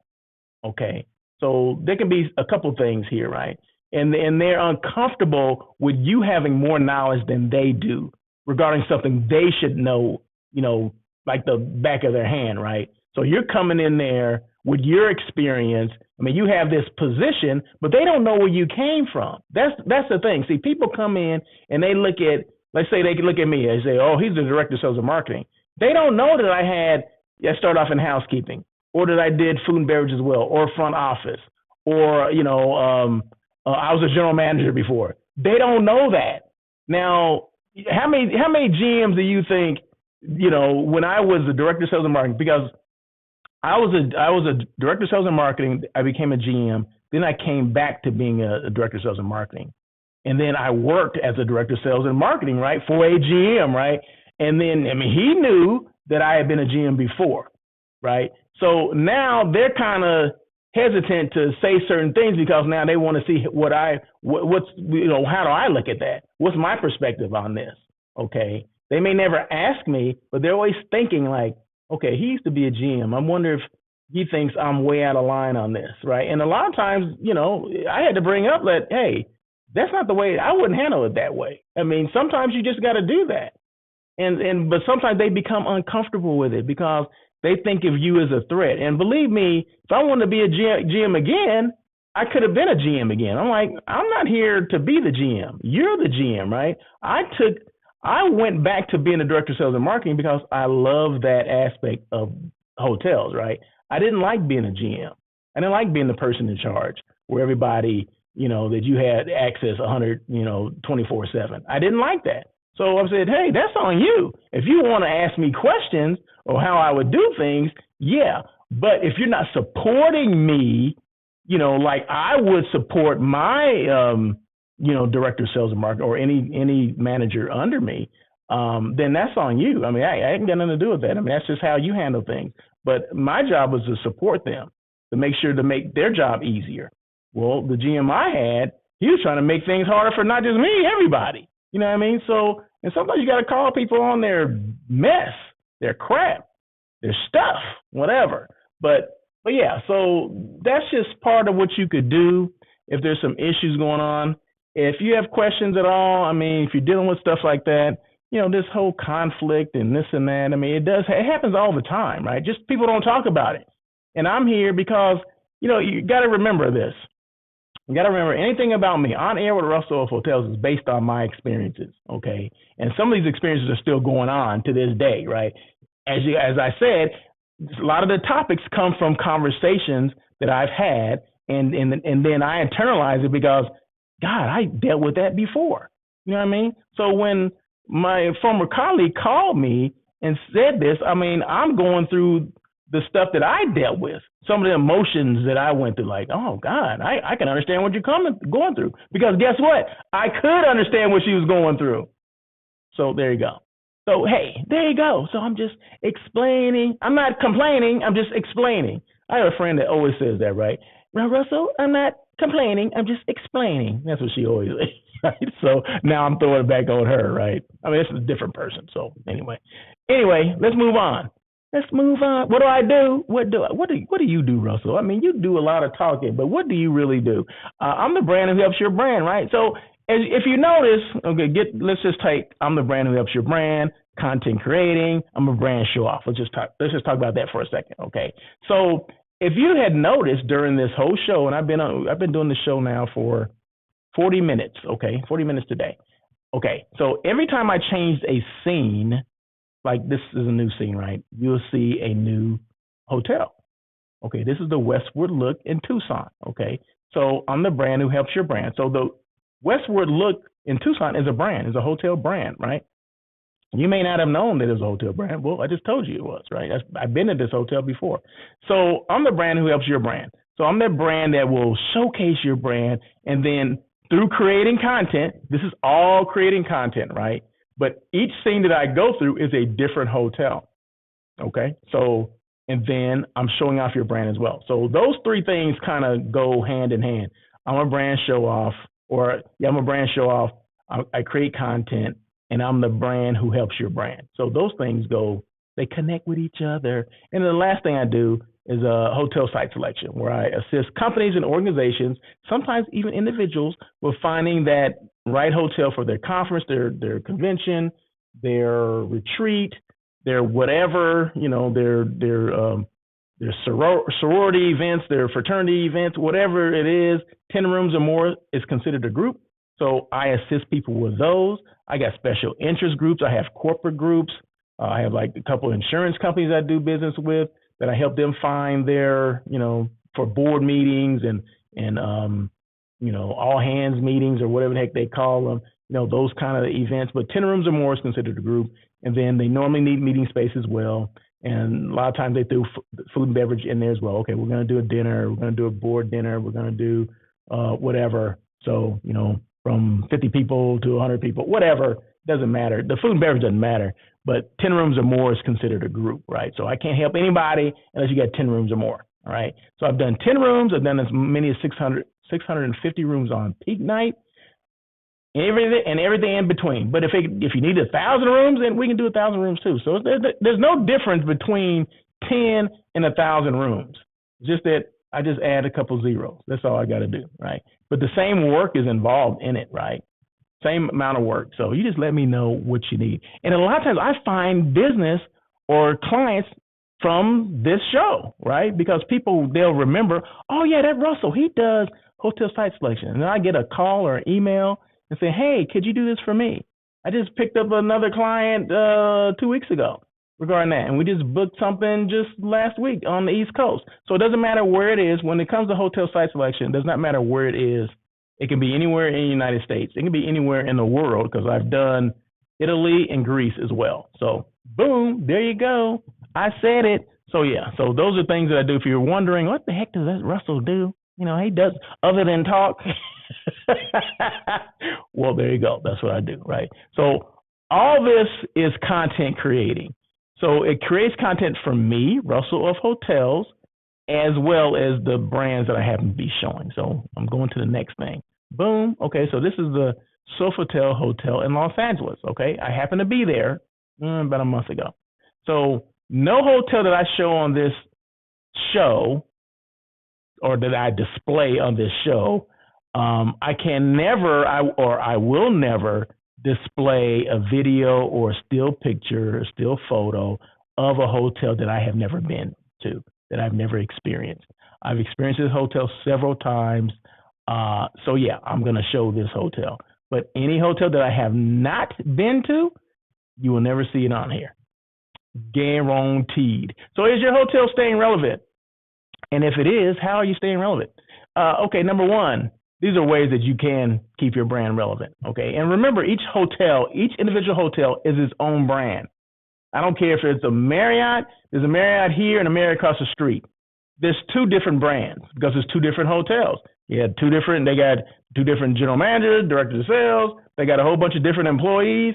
Okay, so there can be a couple things here, right? And they're uncomfortable with you having more knowledge than they do regarding something they should know, like the back of their hand, right? So you're coming in there with your experience. I mean, you have this position, but they don't know where you came from. That's the thing. See, people come in and they look at, let's say they look at me and say, oh, he's the director of sales and marketing. They don't know that I started off in housekeeping, or that I did food and beverage as well, or front office, or, I was a general manager before. They don't know that. Now, how many GMs do you think, when I was the director of sales and marketing, because I was a director of sales and marketing, I became a GM, then I came back to being a director of sales and marketing. And then I worked as a director of sales and marketing, right, for a GM, right? And then, he knew that I had been a GM before, right? So now they're kind of hesitant to say certain things because now they want to see what's how do I look at that? What's my perspective on this? Okay. They may never ask me, but they're always thinking like, okay, he used to be a GM. I wonder if he thinks I'm way out of line on this, right? And a lot of times, I had to bring up that, hey, that's not the way, I wouldn't handle it that way. Sometimes you just got to do that. But sometimes they become uncomfortable with it because they think of you as a threat. And believe me, if I wanted to be a GM again, I could have been a GM again. I'm like, I'm not here to be the GM. You're the GM, right? I went back to being a director of sales and marketing because I love that aspect of hotels, right? I didn't like being a GM. I didn't like being the person in charge where everybody, that you had access 24/7. I didn't like that. So I said, hey, that's on you. If you want to ask me questions or how I would do things, yeah. But if you're not supporting me, like I would support my, director of sales and marketing or any manager under me, then that's on you. I ain't got nothing to do with that. That's just how you handle things. But my job was to support them, to make sure to make their job easier. Well, the GM I had, he was trying to make things harder for not just me, everybody. You know what I mean? So, and sometimes you got to call people on their mess, their crap, their stuff, whatever. But yeah, so that's just part of what you could do if there's some issues going on. If you have questions at all, if you're dealing with stuff like that, this whole conflict and this and that, it happens all the time, right? Just people don't talk about it. And I'm here because, you got to remember this. You got to remember, anything about me, On Air with Russell of Hotels, is based on my experiences, okay? And some of these experiences are still going on to this day, right? As I said, a lot of the topics come from conversations that I've had, and then I internalize it because, God, I dealt with that before. You know what I mean? So when my former colleague called me and said this, I'm going through the stuff that I dealt with, some of the emotions that I went through, like, oh, God, I can understand what you're going through. Because guess what? I could understand what she was going through. So there you go. So, hey, there you go. So I'm just explaining. I'm not complaining. I'm just explaining. I have a friend that always says that, right? Now, Russell, I'm not complaining. I'm just explaining. That's what she always says, right? So now I'm throwing it back on her, right? It's a different person. So anyway, let's move on. What do I do? What do you do, Russell? You do a lot of talking, but what do you really do? I'm the brand who helps your brand, right? So if you notice, okay, let's just take, I'm the brand who helps your brand, content creating. I'm a brand show off. Let's just talk about that for a second, okay? So if you had noticed during this whole show, and I've been doing the show now for 40 minutes, okay, 40 minutes today. Okay, so every time I changed a scene, like this is a new scene, right? You'll see a new hotel. Okay, this is the Westwood Look in Tucson. Okay, so I'm the brand who helps your brand. So the Westwood Look in Tucson is a brand, is a hotel brand, right? You may not have known that it was a hotel brand. Well, I just told you it was, right? I've been at this hotel before. So I'm the brand who helps your brand. So I'm that brand that will showcase your brand, and then through creating content, this is all creating content, right? But each scene that I go through is a different hotel. Okay, so and then I'm showing off your brand as well. So those three things kind of go hand in hand. I'm a brand show off, I'm a brand show off. I create content, and I'm the brand who helps your brand. So those things they connect with each other. And the last thing I do is a hotel site selection, where I assist companies and organizations, sometimes even individuals, with finding that right hotel for their conference, their convention, their retreat, their whatever, their sorority events, their fraternity events, whatever it is. 10 rooms or more is considered a group. So I assist people with those. I got special interest groups. I have corporate groups. I have like a couple of insurance companies I do business with that I help them find their, for board meetings and all hands meetings or whatever the heck they call them, those kind of events. But 10 rooms or more is considered a group. And then they normally need meeting space as well. And a lot of times they threw food and beverage in there as well. Okay, we're going to do a dinner. We're going to do a board dinner. We're going to do whatever. So, from 50 people to 100 people, whatever, doesn't matter. The food and beverage doesn't matter. But 10 rooms or more is considered a group, right? So I can't help anybody unless you got 10 rooms or more, all right? So I've done 10 rooms. I've done as many as 650 rooms on peak night, and everything in between. But if you need 1,000 rooms, then we can do 1,000 rooms too. So there's no difference between 10 and 1,000 rooms. Just that I just add a couple zeros. That's all I got to do, right? But the same work is involved in it, right? Same amount of work. So you just let me know what you need. And a lot of times I find business or clients from this show, right? Because they'll remember, oh yeah, that Russell, he does hotel site selection. And then I get a call or an email and say, hey, could you do this for me? I just picked up another client 2 weeks ago regarding that. And we just booked something just last week on the East Coast. So it doesn't matter where it is. When it comes to hotel site selection, it does not matter where it is. It can be anywhere in the United States. It can be anywhere in the world, because I've done Italy and Greece as well. So boom, there you go. I said it. So yeah, so those are things that I do. If you're wondering, what the heck does that Russell do? He does other than talk. Well, there you go. That's what I do, right? So all this is content creating. So it creates content for me, Russell of Hotels, as well as the brands that I happen to be showing. So I'm going to the next thing. Boom. Okay, so this is the Sofitel Hotel in Los Angeles. Okay, I happen to be there about a month ago. So no hotel that I show on this show, or that I display on this show, I will never display a video or a still picture or still photo of a hotel that I have never been to, that I've never experienced. I've experienced this hotel several times. So yeah, I'm going to show this hotel. But any hotel that I have not been to, you will never see it on here. Guaranteed. So is your hotel staying relevant? And if it is, how are you staying relevant? Okay, number one, these are ways that you can keep your brand relevant. Okay, and remember, each individual hotel is its own brand. I don't care if it's a Marriott. There's a Marriott here and a Marriott across the street. There's two different brands because there's two different hotels. They got two different general managers, directors of sales. They got a whole bunch of different employees.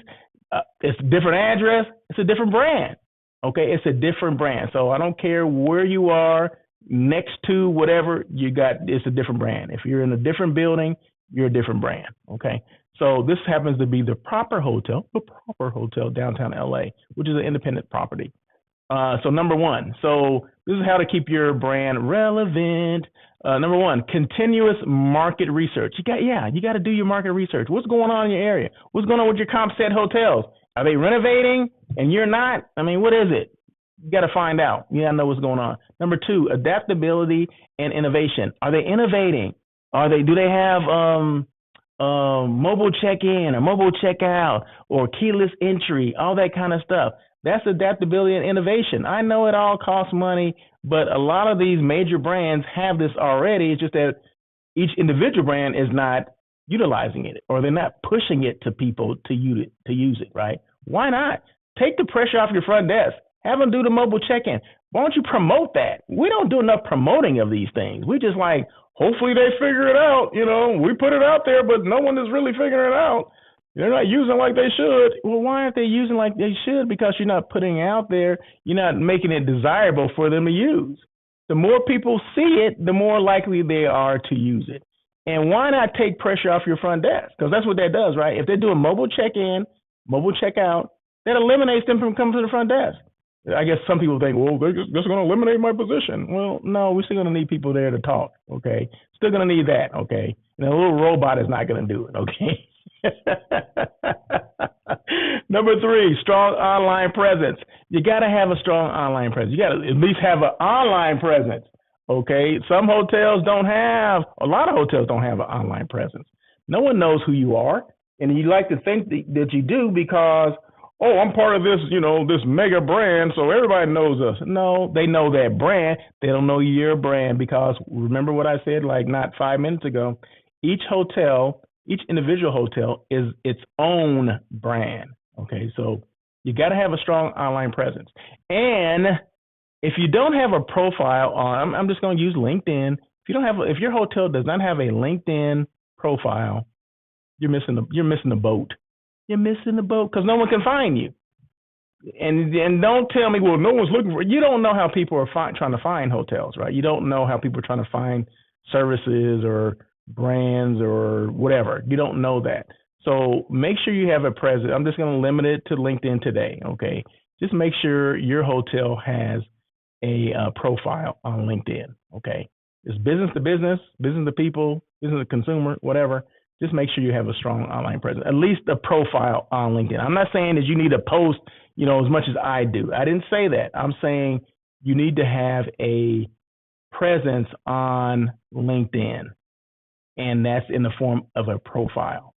It's a different address. It's a different brand. Okay, it's a different brand. So I don't care where you are, next to whatever you got, it's a different brand. If you're in a different building, you're a different brand. Okay, so this happens to be the Proper Hotel downtown LA, which is an independent property. So number one, so this is how to keep your brand relevant. Number one, continuous market research. You got to do your market research. What's going on in your area? What's going on with your comp set hotels? Are they renovating and you're not? I mean, what is it? You got to find out. You got to know what's going on. Number two, adaptability and innovation. Are they innovating? Do they have mobile check-in or mobile check-out or keyless entry, all that kind of stuff? That's adaptability and innovation. I know it all costs money, but a lot of these major brands have this already. It's just that each individual brand is not utilizing it, or they're not pushing it to people to use it, right? Why not? Take the pressure off your front desk. Have them do the mobile check-in. Why don't you promote that? We don't do enough promoting of these things. We just like, hopefully they figure it out. We put it out there, but no one is really figuring it out. They're not using like they should. Well, why aren't they using like they should? Because you're not putting it out there. You're not making it desirable for them to use. The more people see it, the more likely they are to use it. And why not take pressure off your front desk? Because that's what that does, right? If they're doing mobile check-in, mobile check-out, that eliminates them from coming to the front desk. I guess some people think, well, they're just going to eliminate my position. Well, no, we're still going to need people there to talk, okay? Still going to need that, okay? And a little robot is not going to do it, okay? Number three, strong online presence. You got to have a strong online presence. You got to at least have an online presence, okay? A lot of hotels don't have an online presence. No one knows who you are, and you like to think that you do because, oh, I'm part of this, this mega brand, so everybody knows us. No, they know that brand. They don't know your brand because remember what I said like not 5 minutes ago, each individual hotel is its own brand. Okay, so you got to have a strong online presence. And if you don't have a profile on, I'm just going to use LinkedIn. If your hotel does not have a LinkedIn profile, you're missing the boat. You're missing the boat because no one can find you. And don't tell me, well, no one's looking for. You don't know how people are trying to find hotels, right? You don't know how people are trying to find services or brands or whatever. You don't know that. So make sure you have a presence. I'm just going to limit it to LinkedIn today, okay? Just make sure your hotel has a profile on LinkedIn, okay? It's business to business, business to people, business to consumer, whatever. Just make sure you have a strong online presence, at least a profile on LinkedIn. I'm not saying that you need to post, as much as I do. I didn't say that. I'm saying you need to have a presence on LinkedIn, and that's in the form of a profile.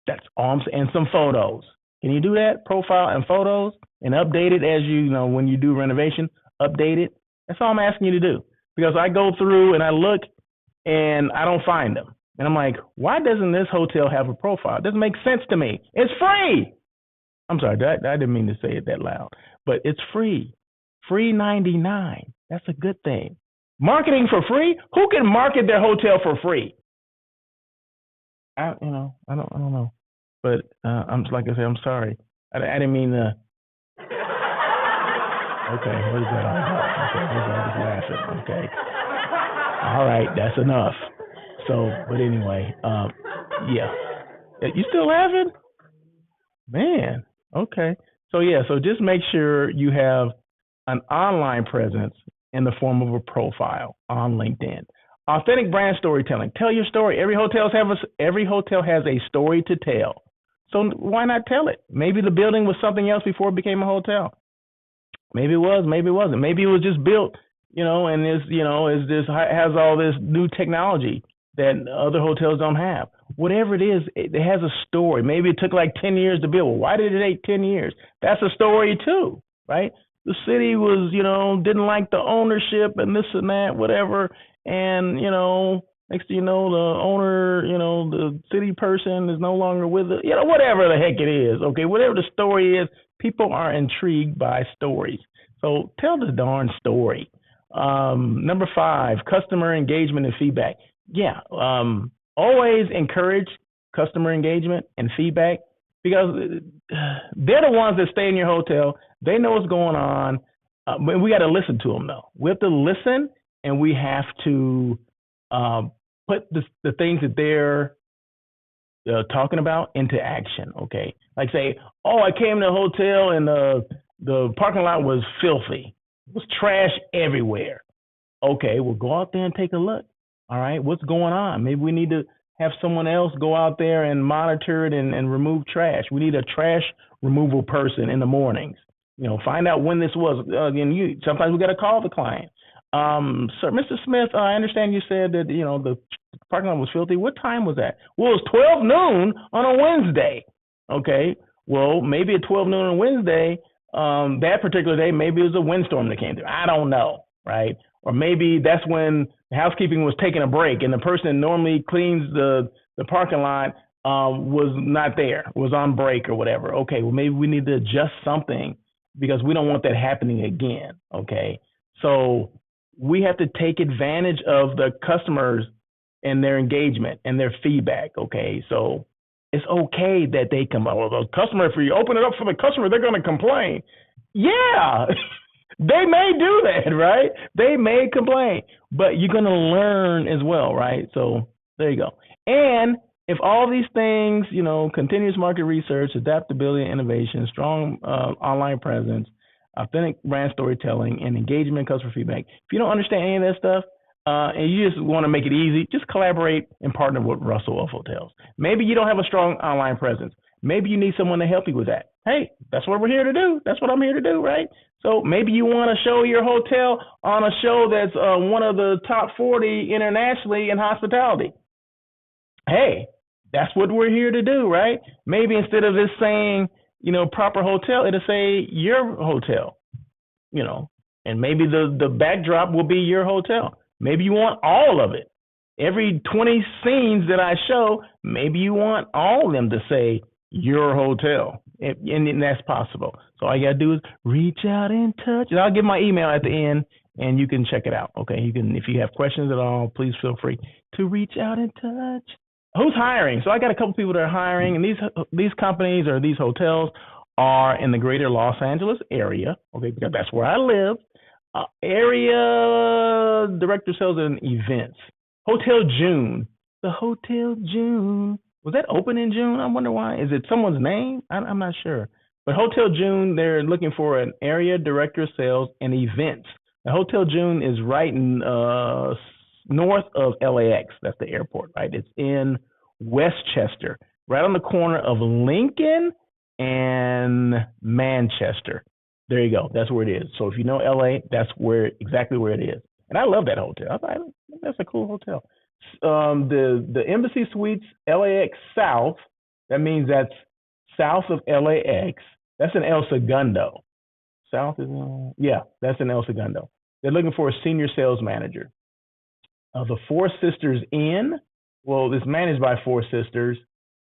That's all I'm saying. And some photos. Can you do that? Profile and photos, and update it as when you do renovation, update it. That's all I'm asking you to do. Because I go through and I look and I don't find them. And I'm like, why doesn't this hotel have a profile? It doesn't make sense to me. It's free. I'm sorry, I didn't mean to say it that loud, but it's free. Free 99. That's a good thing. Marketing for free? Who can market their hotel for free? I don't know. But I'm like I said, I'm sorry. I didn't mean to. Okay, what is that all about? Okay, I'm just laughing. Okay. All right, that's enough. So, but anyway, yeah. You still laughing? Man, okay. So just make sure you have an online presence in the form of a profile on LinkedIn. Authentic brand storytelling. Tell your story. Every hotel has a story to tell. So why not tell it? Maybe the building was something else before it became a hotel. Maybe it was, maybe it wasn't. Maybe it was just built, and has all this new technology that other hotels don't have. Whatever it is, it has a story. Maybe it took like 10 years to build. Well, why did it take 10 years? That's a story too, right? The city was, didn't like the ownership and this and that, whatever. And, next thing you know, the owner, the city person is no longer with it, whatever the heck it is. Okay, whatever the story is, people are intrigued by stories. So tell the darn story. Number 5, customer engagement and feedback. Yeah, always encourage customer engagement and feedback because they're the ones that stay in your hotel. They know what's going on. But we got to listen to them, though. We have to listen, and we have to put the things that they're talking about into action, okay? Like say, oh, I came to a hotel and the parking lot was filthy. was trash everywhere. Okay, well, go out there and take a look. All right, what's going on? Maybe we need to have someone else go out there and monitor it and remove trash. We need a trash removal person in the mornings. Find out when this was. Again, sometimes we got to call the client. Sir, Mr. Smith, I understand you said that the parking lot was filthy. What time was that? Well, it was 12 noon on a Wednesday. Okay, well, maybe at 12 noon on a Wednesday, that particular day, maybe it was a windstorm that came through. I don't know, right? Or maybe that's when housekeeping was taking a break and the person that normally cleans the parking lot was not there, was on break or whatever. Okay, well, maybe we need to adjust something because we don't want that happening again, okay? So we have to take advantage of the customers and their engagement and their feedback, okay? So it's okay that they come up. Well, the customer, if you open it up for the customer, they're going to complain. Yeah. They may do that, right? They may complain, but you're going to learn as well, right? So there you go. And if all these things, continuous market research, adaptability, innovation, strong online presence, authentic brand storytelling, and engagement, customer feedback, if you don't understand any of that stuff, and you just want to make it easy, just collaborate and partner with Russell of Hotels. Maybe you don't have a strong online presence. Maybe you need someone to help you with that. Hey, that's what we're here to do. That's what I'm here to do, right? So maybe you want to show your hotel on a show that's one of the top 40 internationally in hospitality. Hey, that's what we're here to do, right? Maybe instead of this saying, proper hotel, it'll say your hotel, and maybe the backdrop will be your hotel. Maybe you want all of it. Every 20 scenes that I show, maybe you want all of them to say your hotel, and that's possible. So all you got to do is reach out and touch. And I'll give my email at the end, and you can check it out. Okay, you can, if you have questions at all, please feel free to reach out and touch. Who's hiring? So I got a couple people that are hiring, and these companies or these hotels are in the greater Los Angeles area. Okay, because that's where I live. Area director sales and events. Hotel June. The Hotel June. Was that open in June? I wonder why. Is it someone's name? I'm not sure. But Hotel June, they're looking for an area director of sales and events. The Hotel June is right in north of LAX. That's the airport, right? It's in Westchester, right on the corner of Lincoln and Manchester. There you go. That's where it is. So if you know LA, that's exactly where it is. And I love that hotel. I thought that's a cool hotel. The Embassy Suites LAX South, that means that's south of LAX. That's in El Segundo. South is, that's in El Segundo. They're looking for a senior sales manager. The Four Sisters Inn, well, it's managed by Four Sisters,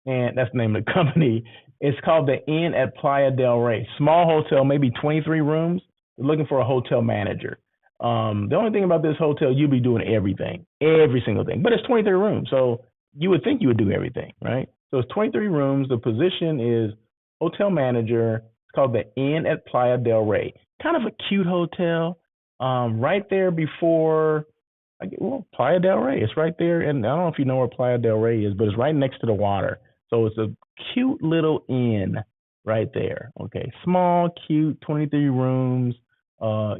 and that's the name of the company. It's called the Inn at Playa del Rey. Small hotel, maybe 23 rooms. They're looking for a hotel manager. The only thing about this hotel, you'll be doing everything, every single thing. But it's 23 rooms, so you would think you would do everything, right? So it's 23 rooms. The position is hotel manager. It's called the Inn at Playa del Rey. Kind of a cute hotel, right there before, Playa del Rey. It's right there, and I don't know if you know where Playa del Rey is, but it's right next to the water. So it's a cute little inn right there. Okay, small, cute, 23 rooms.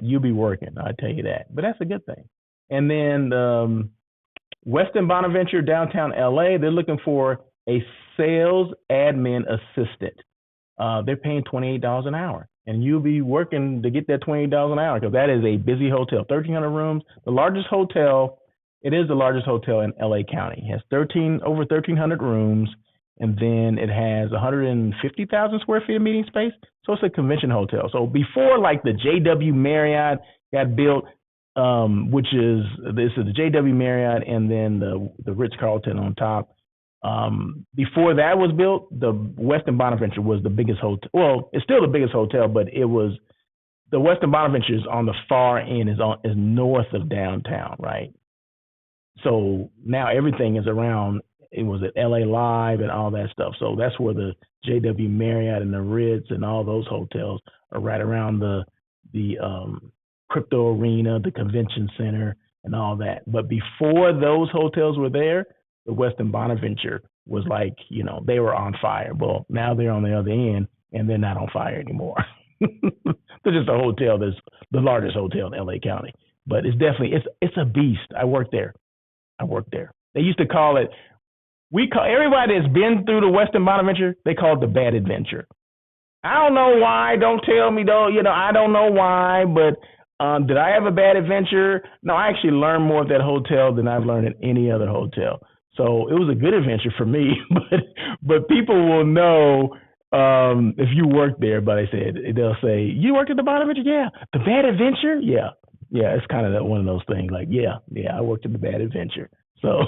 You'll be working, I tell you that. But that's a good thing. And then Westin Bonaventure, downtown LA, they're looking for a sales admin assistant. They're paying $28 an hour. And you'll be working to get that $28 an hour because that is a busy hotel. 1,300 rooms. The largest hotel, it is the largest hotel in LA County. It has over 1,300 rooms. And then it has 150,000 square feet of meeting space. So it's a convention hotel. So before like the JW Marriott got built, this is the JW Marriott and then the Ritz-Carlton on top. Before that was built, the Westin Bonaventure was the biggest hotel. Well, it's still the biggest hotel, but it was the Westin Bonaventure is on the far end, is north of downtown, right? So now everything is around. It was at LA Live and all that stuff. So that's where the JW Marriott and the Ritz and all those hotels are right around the crypto arena, the convention center and all that. But before those hotels were there, the Westin Bonaventure was like, they were on fire. Well, now they're on the other end and they're not on fire anymore. The it's just a hotel that's the largest hotel in LA County. But it's definitely it's a beast. I worked there. They used to call it. We call everybody that's been through the Westin Bonaventure. They call it the Bad Adventure. I don't know why. Don't tell me though. I don't know why. But did I have a bad adventure? No, I actually learned more at that hotel than I've learned at any other hotel. So it was a good adventure for me. But people will know if you work there. But I said they'll say you worked at the Bonaventure. Yeah, the Bad Adventure. Yeah. It's kind of one of those things. Like yeah, I worked at the Bad Adventure. So.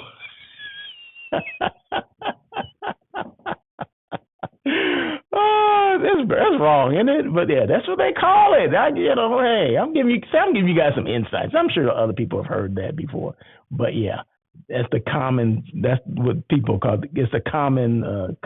That's wrong, isn't it? But yeah, that's what they call it. Hey, I'm giving you guys some insights. I'm sure other people have heard that before. But yeah, that's what people call it. It's a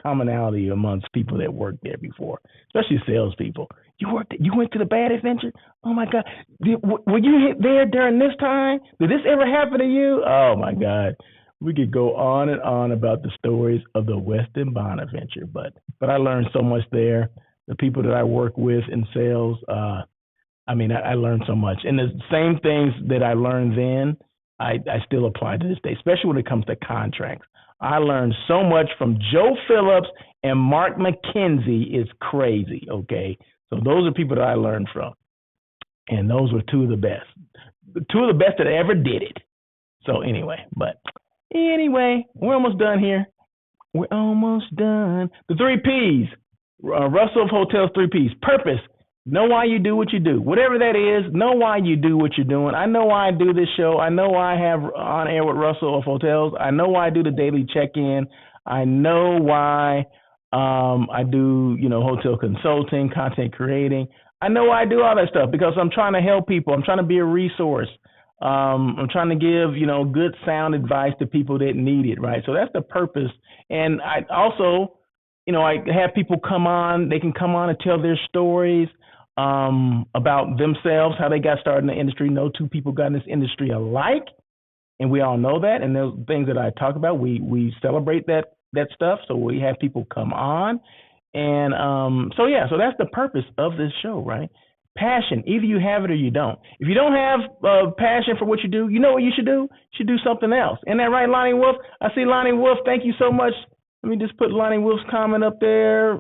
commonality amongst people that worked there before, especially salespeople. You went to the Bad Adventure? Oh my God. Were you there during this time? Did this ever happen to you? Oh my God. We could go on and on about the stories of the Westin Bonaventure, but I learned so much there. The people that I work with in sales, I learned so much. And the same things that I learned then, I still apply to this day, especially when it comes to contracts. I learned so much from Joe Phillips and Mark McKenzie. It's crazy, okay? So those are people that I learned from. And those were two of the best that ever did it. So anyway, we're almost done here. We're almost done. The 3 Ps. Russell of Hotels 3 Ps. Purpose. Know why you do what you do. Whatever that is, know why you do what you're doing. I know why I do this show. I know why I have On Air with Russell of Hotels. I know why I do the daily check-in. I know why I do, hotel consulting, content creating. I know why I do all that stuff because I'm trying to help people. I'm trying to be a resource. I'm trying to give, good sound advice to people that need it, right? So that's the purpose. And I also, I have people come on. They can come on and tell their stories about themselves, how they got started in the industry. No two people got in this industry alike, and we all know that. And those things that I talk about, we celebrate that stuff. So we have people come on. And so that's the purpose of this show, right? Passion. Either you have it or you don't. If you don't have passion for what you do, you know what you should do? You should do something else. Isn't that right, Lonnie Wolf? I see Lonnie Wolf. Thank you so much. Let me just put Lonnie Wolf's comment up there.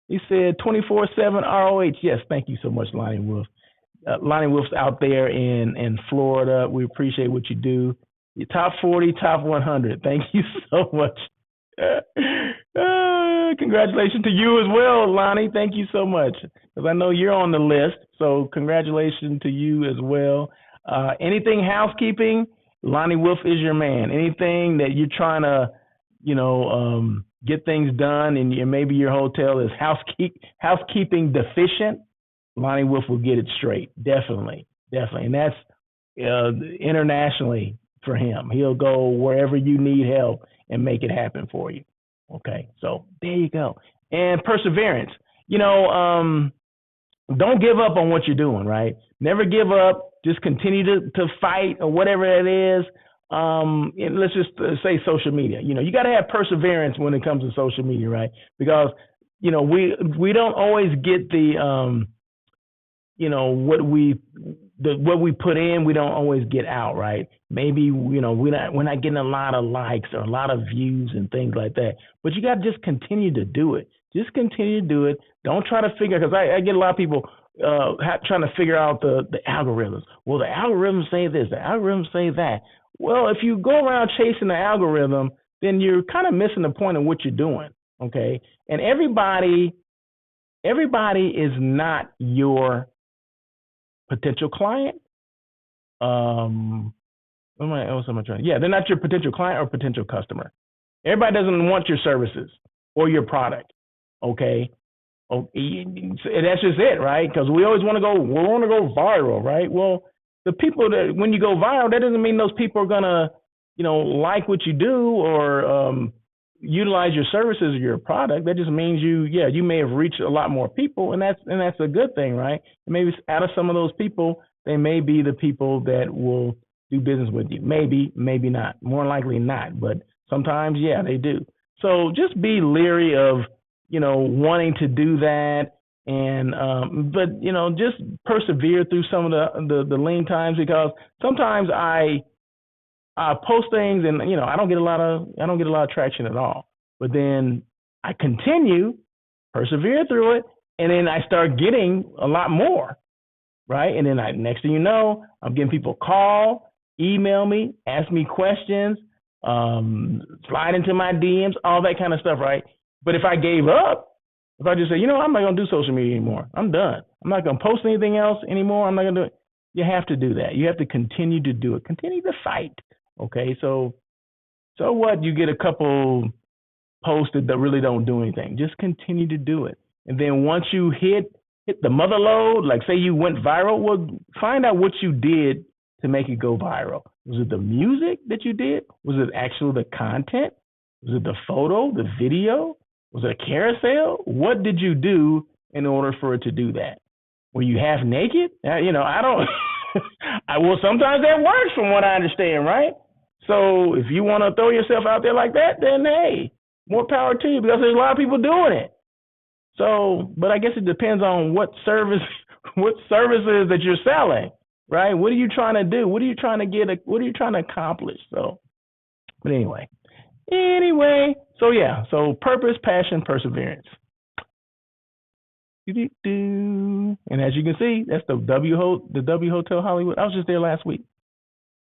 He said 24/7 ROH. Yes, thank you so much, Lonnie Wolf. Lonnie Wolf's out there in Florida. We appreciate what you do. Your top 40, top 100. Thank you so much. Congratulations to you as well, Lonnie. Thank you so much. Because I know you're on the list. So congratulations to you as well. Anything housekeeping, Lonnie Wolf is your man. Anything that you're trying to, get things done and maybe your hotel is housekeeping deficient, Lonnie Wolf will get it straight. Definitely. And that's internationally for him. He'll go wherever you need help and make it happen for you. Okay, so there you go. And perseverance. Don't give up on what you're doing, right? Never give up. Just continue to fight or whatever it is. And let's just say social media. You got to have perseverance when it comes to social media, right? Because, we don't always get the, what we put in, we don't always get out, right? Maybe, we're not getting a lot of likes or a lot of views and things like that. But you got to just continue to do it. Just continue to do it. Don't try to figure, because I get a lot of people trying to figure out the algorithms. Well, the algorithms say this, the algorithms say that. Well, if you go around chasing the algorithm, then you're kind of missing the point of what you're doing, okay? And everybody is not your potential client. They're not your potential client or potential customer. Everybody doesn't want your services or your product, okay? And that's just it, right? Because we always want to go viral, right? Well, the people that, when you go viral, that doesn't mean those people are gonna, like what you do or utilize your services or your product. That just means you may have reached a lot more people, and that's a good thing, right? And maybe out of some of those people, they may be the people that will do business with you. Maybe not. More likely not, but sometimes, yeah, they do. So just be leery of, wanting to do that. And but just persevere through some of the lean times, because sometimes I post things and I don't get a lot of traction at all. But then I continue, persevere through it, and then I start getting a lot more, right? And then next thing you know, I'm getting people call, email me, ask me questions, slide into my DMs, all that kind of stuff, right? But if I gave up, if I just say, I'm not going to do social media anymore, I'm done. I'm not going to post anything else anymore. I'm not going to do it. You have to do that. You have to continue to do it. Continue to fight. Okay, so what? You get a couple posted that really don't do anything. Just continue to do it. And then once you hit the mother load, like say you went viral, well, find out what you did to make it go viral. Was it the music that you did? Was it actually the content? Was it the photo, the video? Was it a carousel? What did you do in order for it to do that? Were you half naked? I don't. Well, sometimes that works from what I understand, right? So if you want to throw yourself out there like that, then hey, more power to you, because there's a lot of people doing it. So, but I guess it depends on what services that you're selling, right? What are you trying to do? What are you trying to get? What are you trying to accomplish? So, but anyway, so yeah, so purpose, passion, perseverance. And as you can see, that's the W Hotel Hollywood. I was just there last week.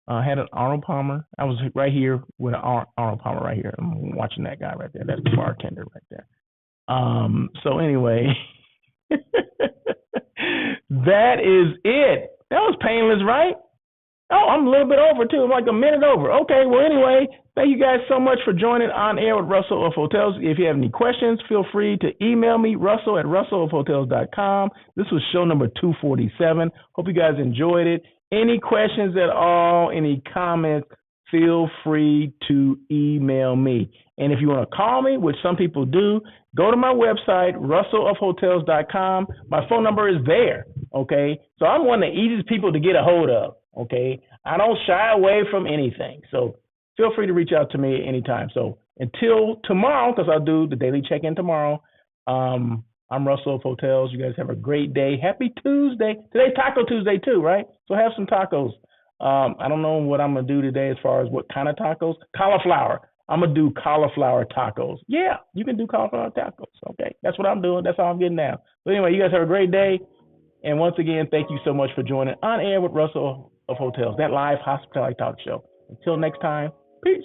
I had an Arnold Palmer. I was right here with an Arnold Palmer right here. I'm watching that guy right there. That's the bartender right there. So anyway, that is it. That was painless, right? Oh, I'm a little bit over too. I'm like a minute over. Okay, well anyway, thank you guys so much for joining On Air with Russell of Hotels. If you have any questions, feel free to email me, russell@russellofhotels.com. This was show number 247. Hope you guys enjoyed it. Any questions at all, any comments, feel free to email me. And if you want to call me, which some people do, go to my website, russellofhotels.com. My phone number is there, okay? So I'm one of the easiest people to get a hold of, okay? I don't shy away from anything. So feel free to reach out to me anytime. So until tomorrow, because I'll do the daily check-in tomorrow, I'm Russell of Hotels. You guys have a great day. Happy Tuesday. Today's Taco Tuesday too, right? So have some tacos. I don't know what I'm going to do today as far as what kind of tacos. Cauliflower. I'm going to do cauliflower tacos. Yeah, you can do cauliflower tacos. Okay, that's what I'm doing. That's all I'm getting now. But anyway, you guys have a great day. And once again, thank you so much for joining On Air with Russell of Hotels, that live hospitality talk show. Until next time, peace.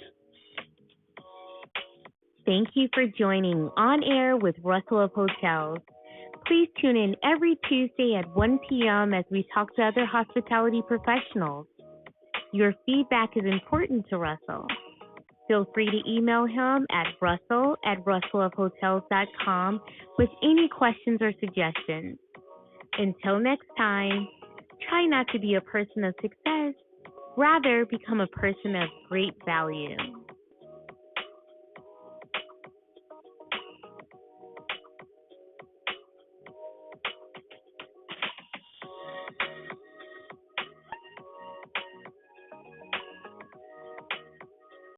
Thank you for joining On Air with Russell of Hotels. Please tune in every Tuesday at 1 p.m. as we talk to other hospitality professionals. Your feedback is important to Russell. Feel free to email him at russell@russellofhotels.com with any questions or suggestions. Until next time, try not to be a person of success. Rather, become a person of great value.